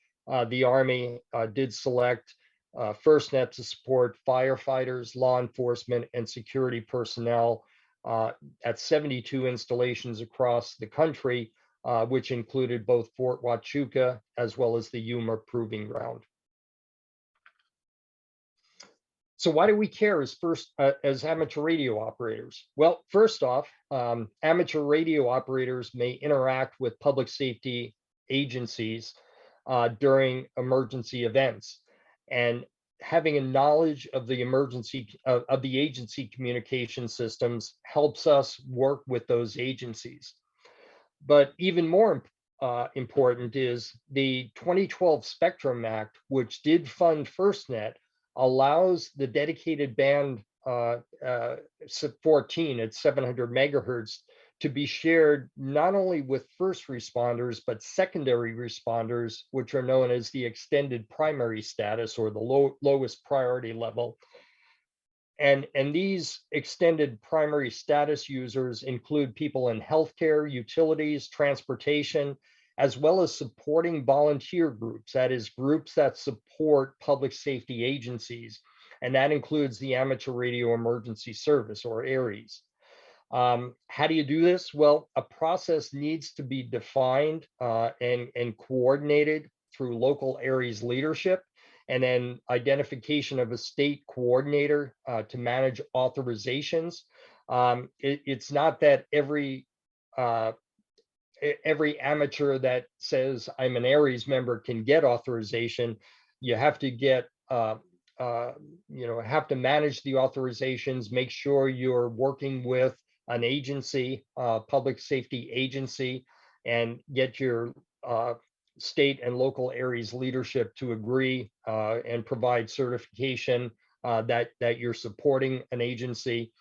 Speaker 1: the Army did select FirstNet to support firefighters, law enforcement, and security personnel at 72 installations across the country, which included both Fort Huachuca as well as the Yuma Proving Ground. So why do we care as amateur radio operators? Well, first off, amateur radio operators may interact with public safety agencies during emergency events, and having a knowledge of the of the agency communication systems helps us work with those agencies. But even more important is the 2012 Spectrum Act, which did fund FirstNet, allows the dedicated band 14 at 700 megahertz to be shared not only with first responders, but secondary responders, which are known as the extended primary status, or the lowest priority level. And these extended primary status users include people in healthcare, utilities, transportation, as well as supporting volunteer groups, that is, groups that support public safety agencies. And that includes the Amateur Radio Emergency Service, or ARES. How do you do this? Well, a process needs to be defined and coordinated through local areas leadership, and then identification of a state coordinator to manage authorizations. It's not that every amateur that says I'm an Aries member can get authorization. You have to get have to manage the authorizations, make sure you're working with an agency, public safety agency, and get your state and local areas leadership to agree and provide certification that you're supporting an agency.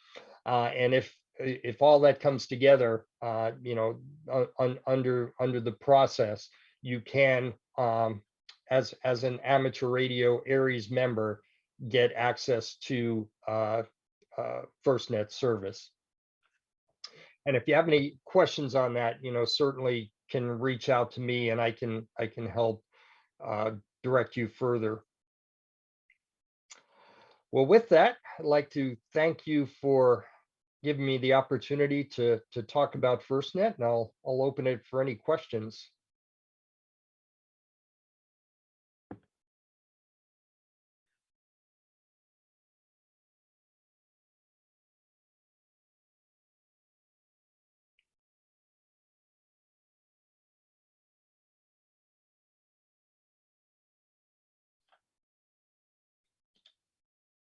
Speaker 1: And if all that comes together, under the process, you can, as an amateur radio Aries member, get access to FirstNET service. And if you have any questions on that, certainly can reach out to me, and I can help direct you further. Well, with that, I'd like to thank you for giving me the opportunity to talk about FirstNET, and I'll open it for any questions.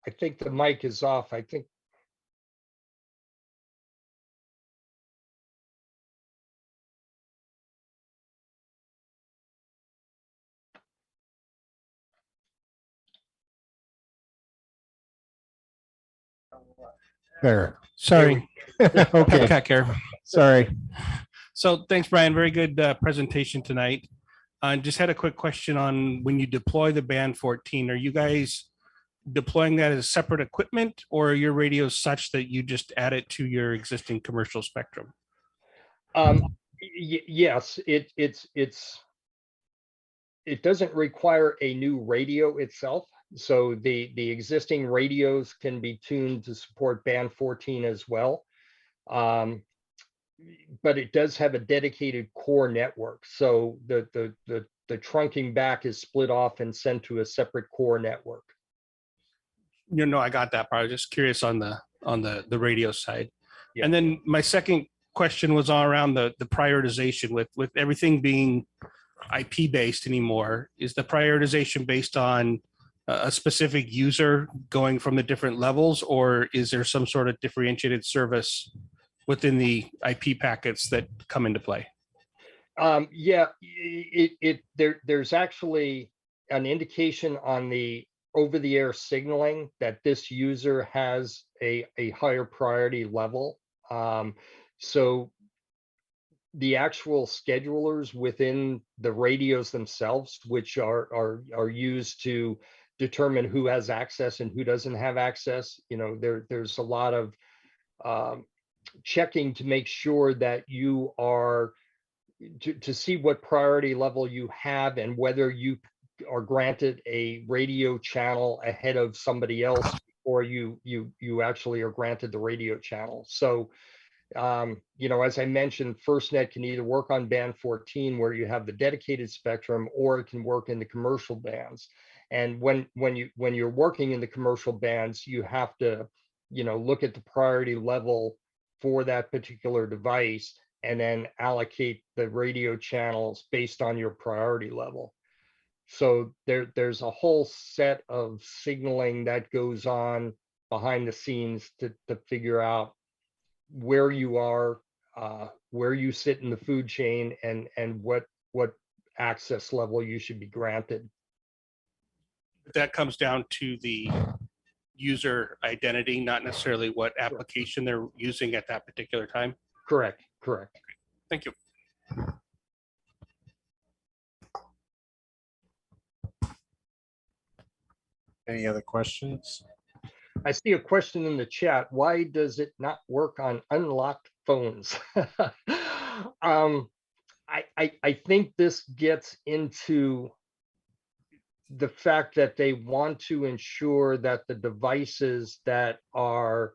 Speaker 1: I think the mic is off. I think.
Speaker 2: There. Sorry. Okay.
Speaker 3: Cat care.
Speaker 2: Sorry.
Speaker 3: So thanks, Brian. Very good presentation tonight. I just had a quick question on when you deploy the band 14, are you guys deploying that as separate equipment, or are your radios such that you just add it to your existing commercial spectrum?
Speaker 1: Yes, it doesn't require a new radio itself. So the existing radios can be tuned to support band 14 as well. But it does have a dedicated core network. So the trunking back is split off and sent to a separate core network.
Speaker 3: I got that part. I was just curious on the radio side.
Speaker 1: Yeah.
Speaker 3: And then my second question was all around the prioritization with everything being IP based anymore. Is the prioritization based on a specific user going from the different levels, or is there some sort of differentiated service within the IP packets that come into play?
Speaker 1: Yeah, there's actually an indication on the over-the-air signaling that this user has a higher priority level. So the actual schedulers within the radios themselves, which are used to determine who has access and who doesn't have access, there's a lot of checking to make sure that you are to see what priority level you have and whether you are granted a radio channel ahead of somebody else, or you actually are granted the radio channel. So as I mentioned, FirstNET can either work on band 14 where you have the dedicated spectrum, or it can work in the commercial bands. And when you're working in the commercial bands, you have to look at the priority level for that particular device and then allocate the radio channels based on your priority level. So there's a whole set of signaling that goes on behind the scenes to figure out where you are, where you sit in the food chain, and what access level you should be granted.
Speaker 3: That comes down to the user identity, not necessarily what application they're using at that particular time.
Speaker 1: Correct.
Speaker 3: Thank you.
Speaker 2: Any other questions?
Speaker 1: I see a question in the chat. Why does it not work on unlocked phones? I think this gets into the fact that they want to ensure that the devices that are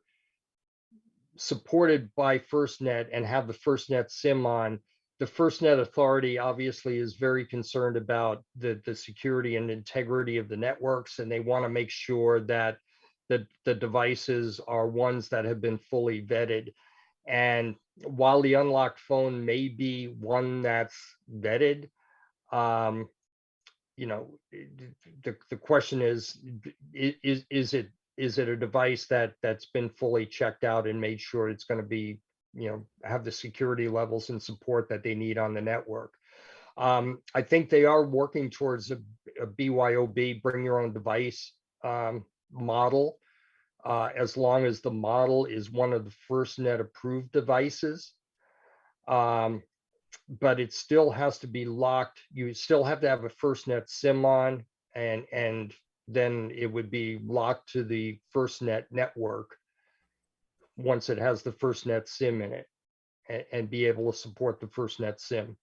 Speaker 1: supported by FirstNET and have the FirstNET SIM on the FirstNet Authority obviously is very concerned about the security and integrity of the networks, and they want to make sure that the devices are ones that have been fully vetted. And while the unlocked phone may be one that's vetted, you know, the question is it a device that's been fully checked out and made sure it's going to be, you know, have the security levels and support that they need on the network. I think they are working towards a BYOB, bring your own device model, as long as the model is one of the FirstNet approved devices. But it still has to be locked. You still have to have a FirstNet SIM on, and then it would be locked to the FirstNet network once it has the FirstNet SIM in it, and be able to support the FirstNet SIM.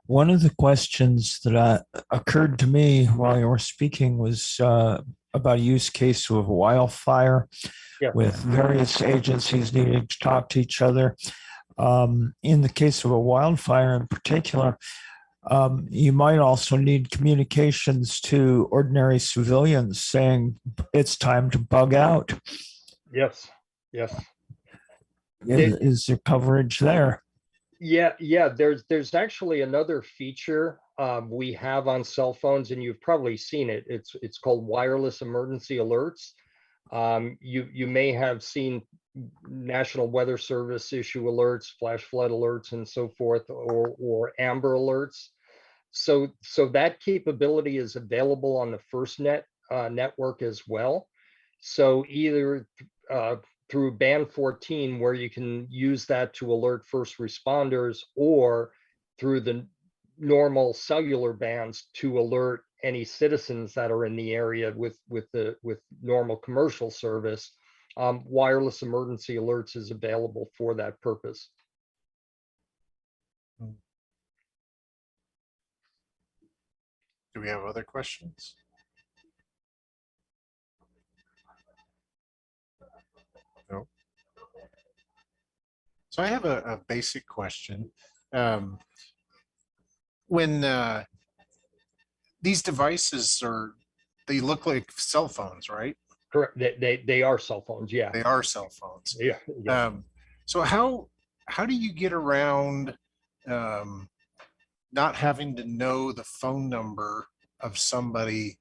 Speaker 4: One of the questions that occurred to me while you were speaking was about a use case of wildfire,
Speaker 1: Yeah.
Speaker 4: with various agencies needing to talk to each other. In the case of a wildfire in particular, you might also need communications to ordinary civilians saying it's time to bug out.
Speaker 1: Yes, yes.
Speaker 4: Is there coverage there?
Speaker 1: Yeah. There's actually another feature we have on cell phones, and you've probably seen it. It's called wireless emergency alerts. You may have seen National Weather Service issue alerts, flash flood alerts, and so forth, or Amber alerts. So that capability is available on the FirstNet network as well. So either through band 14, where you can use that to alert first responders, or through the normal cellular bands to alert any citizens that are in the area with normal commercial service. Wireless emergency alerts is available for that purpose.
Speaker 2: Do we have other questions? No. So I have a basic question. When these devices they look like cell phones, right?
Speaker 1: Correct. They are cell phones. Yeah.
Speaker 2: They are cell phones.
Speaker 1: Yeah.
Speaker 2: So how do you get around not having to know the phone number of somebody,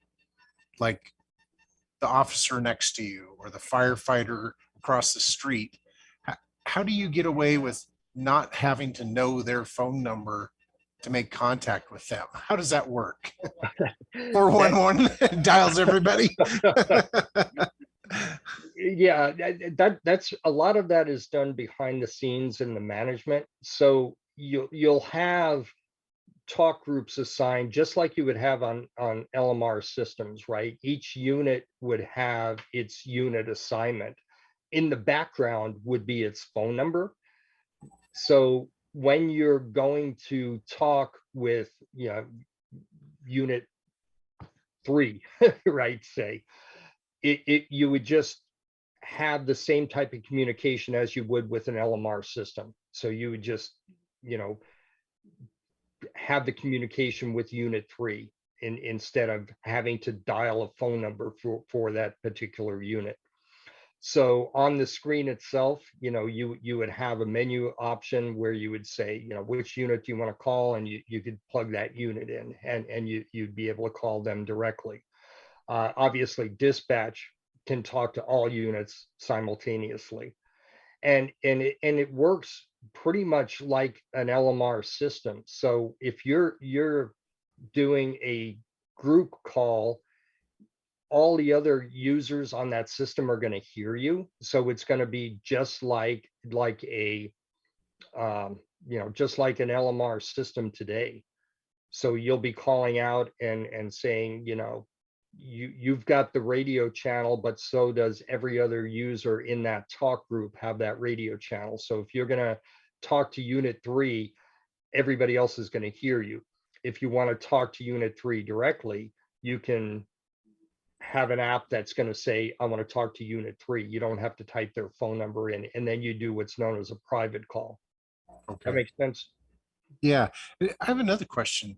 Speaker 2: like the officer next to you or the firefighter across the street? How do you get away with not having to know their phone number to make contact with them? How does that work? 411 dials everybody.
Speaker 1: Yeah, that's a lot of that is done behind the scenes in the management. So you'll have talk groups assigned, just like you would have on LMR systems, right? Each unit would have its unit assignment. In the background would be its phone number. So when you're going to talk with, you know, unit 3, right, say, you would just have the same type of communication as you would with an LMR system. So you would just, you know, have the communication with unit 3 instead of having to dial a phone number for that particular unit. So on the screen itself, you know, you would have a menu option where you would say, you know, which unit do you want to call, and you could plug that unit in, and you'd be able to call them directly. Obviously, dispatch can talk to all units simultaneously, and it works pretty much like an LMR system. So if you're doing a group call, all the other users on that system are going to hear you. So it's going to be just like a you know, just like an LMR system today. So you'll be calling out and saying, you know, you've got the radio channel, but so does every other user in that talk group have that radio channel. So if you're going to talk to unit 3, everybody else is going to hear you. if you want to talk to Unit 3 directly, you can have an app that's going to say, I want to talk to Unit 3. You don't have to type their phone number in, and then you do what's known as a private call.
Speaker 2: Okay.
Speaker 1: That makes sense?
Speaker 2: Yeah. I have another question.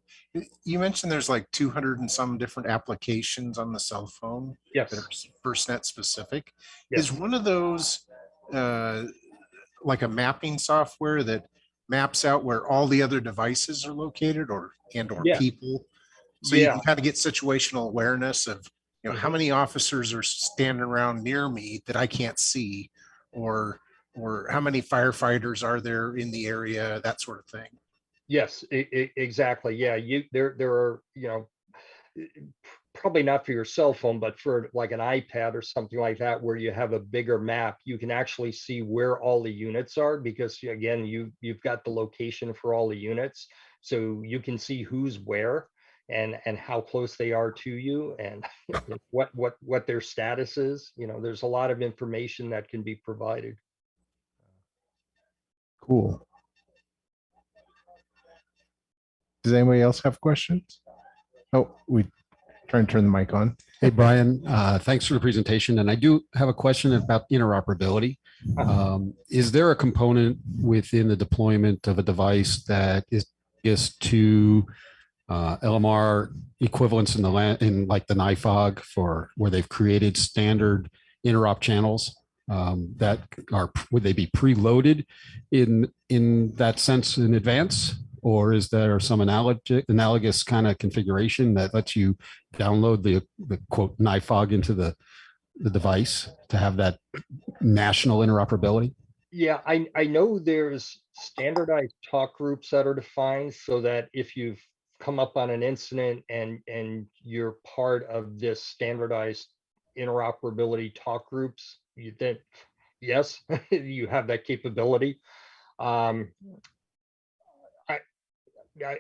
Speaker 2: You mentioned there's like 200 and some different applications on the cell phone
Speaker 1: Yes.
Speaker 2: that are FirstNet specific.
Speaker 1: Yes.
Speaker 2: Is one of those like a mapping software that maps out where all the other devices are located or
Speaker 1: Yeah.
Speaker 2: people? So you
Speaker 1: Yeah.
Speaker 2: can kind of get situational awareness of, how
Speaker 1: Mhm.
Speaker 2: many officers are standing around near me that I can't see, or how many firefighters are there in the area, that sort of thing.
Speaker 1: Yes, exactly. Yeah, there are, probably not for your cell phone, but for like an iPad or something like that, where you have a bigger map, you can actually see where all the units are, because again, you've got the location for all the units, so you can see who's where and how close they are to you, and what their status is. There's a lot of information that can be provided.
Speaker 2: Cool. Does anybody else have questions? Oh, we trying to turn the mic on.
Speaker 5: Hey, Brian, thanks for the presentation. And I do have a question about interoperability. Is there a component within the deployment of a device that is to LMR equivalents in like the NIFOG for where they've created standard interop channels that would they be preloaded in that sense in advance? Or is there some analogous kind of configuration that lets you download the quote NIFOG into the device to have that national interoperability?
Speaker 1: Yeah, I know there's standardized talk groups that are defined, so that if you've come up on an incident and you're part of this standardized interoperability talk groups, yes, you have that capability.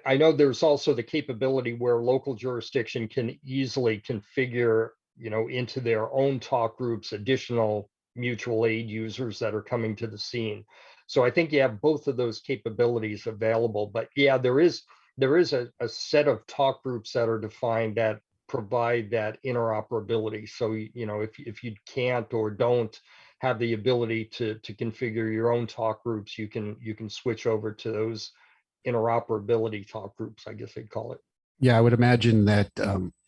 Speaker 1: I know there's also the capability where local jurisdiction can easily configure, into their own talk groups, additional mutual aid users that are coming to the scene. So I think you have both of those capabilities available. But yeah, there is a set of talk groups that are defined that provide that interoperability. So, if you can't or don't have the ability to configure your own talk groups, you can switch over to those interoperability talk groups, I guess they'd call it.
Speaker 5: Yeah, I would imagine that,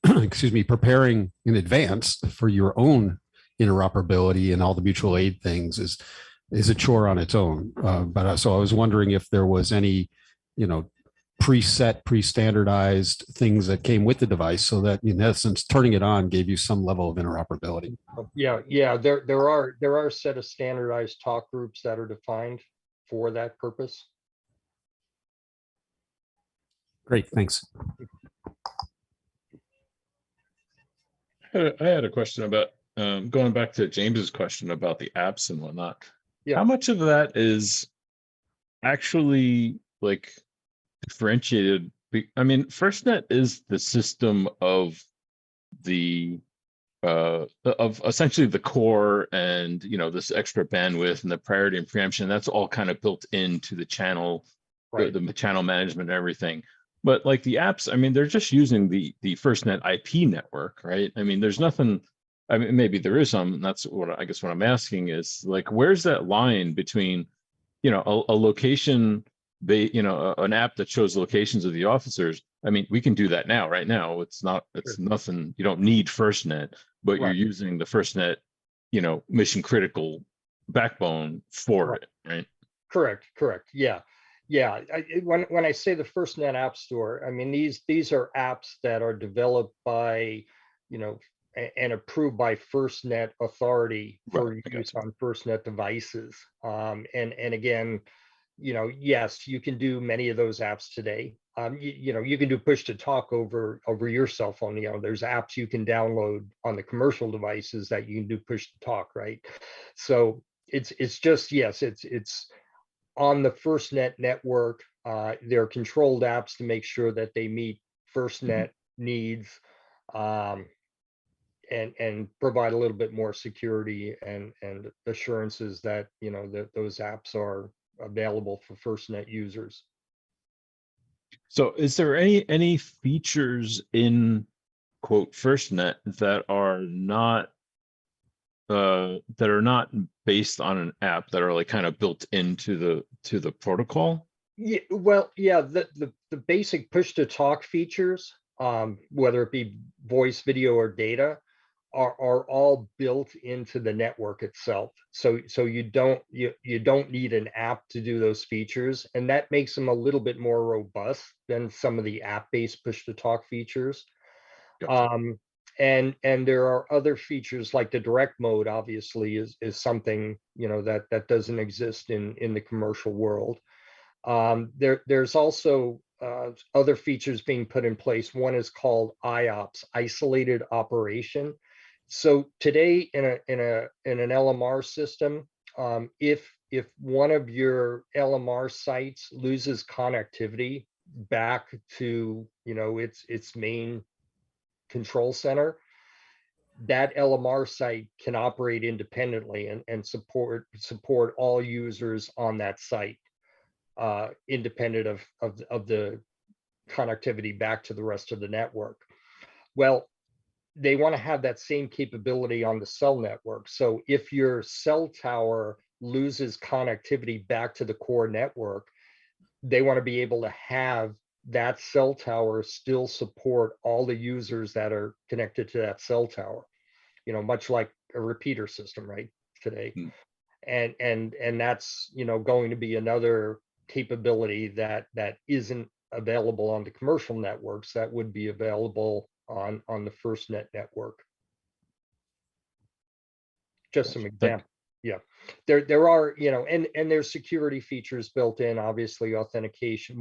Speaker 5: excuse me, preparing in advance for your own interoperability and all the mutual aid things is a chore on its own. So I was wondering if there was any, preset, pre-standardized things that came with the device, so that in essence, turning it on gave you some level of interoperability.
Speaker 1: Yeah. There are a set of standardized talk groups that are defined for that purpose.
Speaker 5: Great, thanks.
Speaker 6: I had a question about going back to James's question about the apps and whatnot.
Speaker 1: Yeah.
Speaker 6: How much of that is actually like differentiated? I mean, FirstNet is the system of of essentially the core, and this extra bandwidth and the priority and preemption. That's all kind of built into the channel,
Speaker 1: Right.
Speaker 6: the channel management and everything. But like the apps, I mean, they're just using the FirstNet IP network, right? I mean, there's nothing. I mean, maybe there is some. And that's what I guess what I'm asking is, like, where's that line between, a location, an app that shows locations of the officers. I mean, we can do that now, right now. It's nothing. You don't need FirstNet, but
Speaker 1: Right.
Speaker 6: you're using the FirstNet, mission critical backbone for
Speaker 1: Right.
Speaker 6: it, right?
Speaker 1: Correct. Yeah. When I say the FirstNet App Store, I mean these are apps that are developed by, and approved by FirstNet Authority for use on FirstNet devices. And again, yes, you can do many of those apps today. You can do push to talk over your cell phone. There's apps you can download on the commercial devices that you can do push to talk, right? So it's just, yes, it's on the FirstNet network. They're controlled apps to make sure that they meet FirstNet needs, and provide a little bit more security and assurances that that those apps are available for FirstNet users.
Speaker 6: So is there any features in quote FirstNet that are not based on an app that are like kind of built into the protocol?
Speaker 1: Yeah, well, yeah, the basic push to talk features, whether it be voice, video, or data, are all built into the network itself. So you don't need an app to do those features, and that makes them a little bit more robust than some of the app-based push to talk features.
Speaker 6: Gotcha.
Speaker 1: And there are other features like the direct mode, obviously, is something, you know, that doesn't exist in the commercial world. There's also other features being put in place. One is called IOPS, isolated operation. So today in an LMR system, if one of your LMR sites loses connectivity back to, you know, its main control center, that LMR site can operate independently and support all users on that site, independent of the connectivity back to the rest of the network. Well, they want to have that same capability on the cell network. So if your cell tower loses connectivity back to the core network, they want to be able to have that cell tower still support all the users that are connected to that cell tower, you know, much like a repeater system right today.
Speaker 6: Mm.
Speaker 1: And that's, you know, going to be another capability that isn't available on the commercial networks that would be available on the FirstNet network. Just some example. Yeah, there are, you know, and there's security features built in, obviously authentication,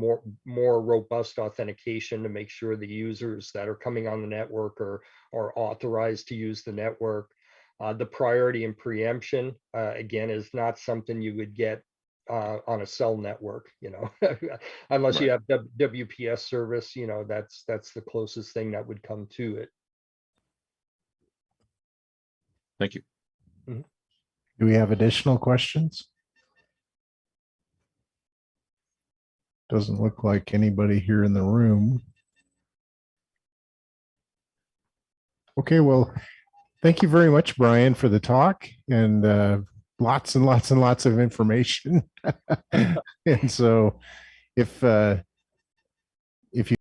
Speaker 1: more robust authentication to make sure the users that are coming on the network are authorized to use the network. The priority and preemption, again, is not something you would get on a cell network, you know, unless you have WPS service, you know, that's the closest thing that would come to it.
Speaker 6: Thank you.
Speaker 2: Do we have additional questions? Doesn't look like anybody here in the room. Okay, well, thank you very much, Brian, for the talk and lots and lots and lots of information. And so if you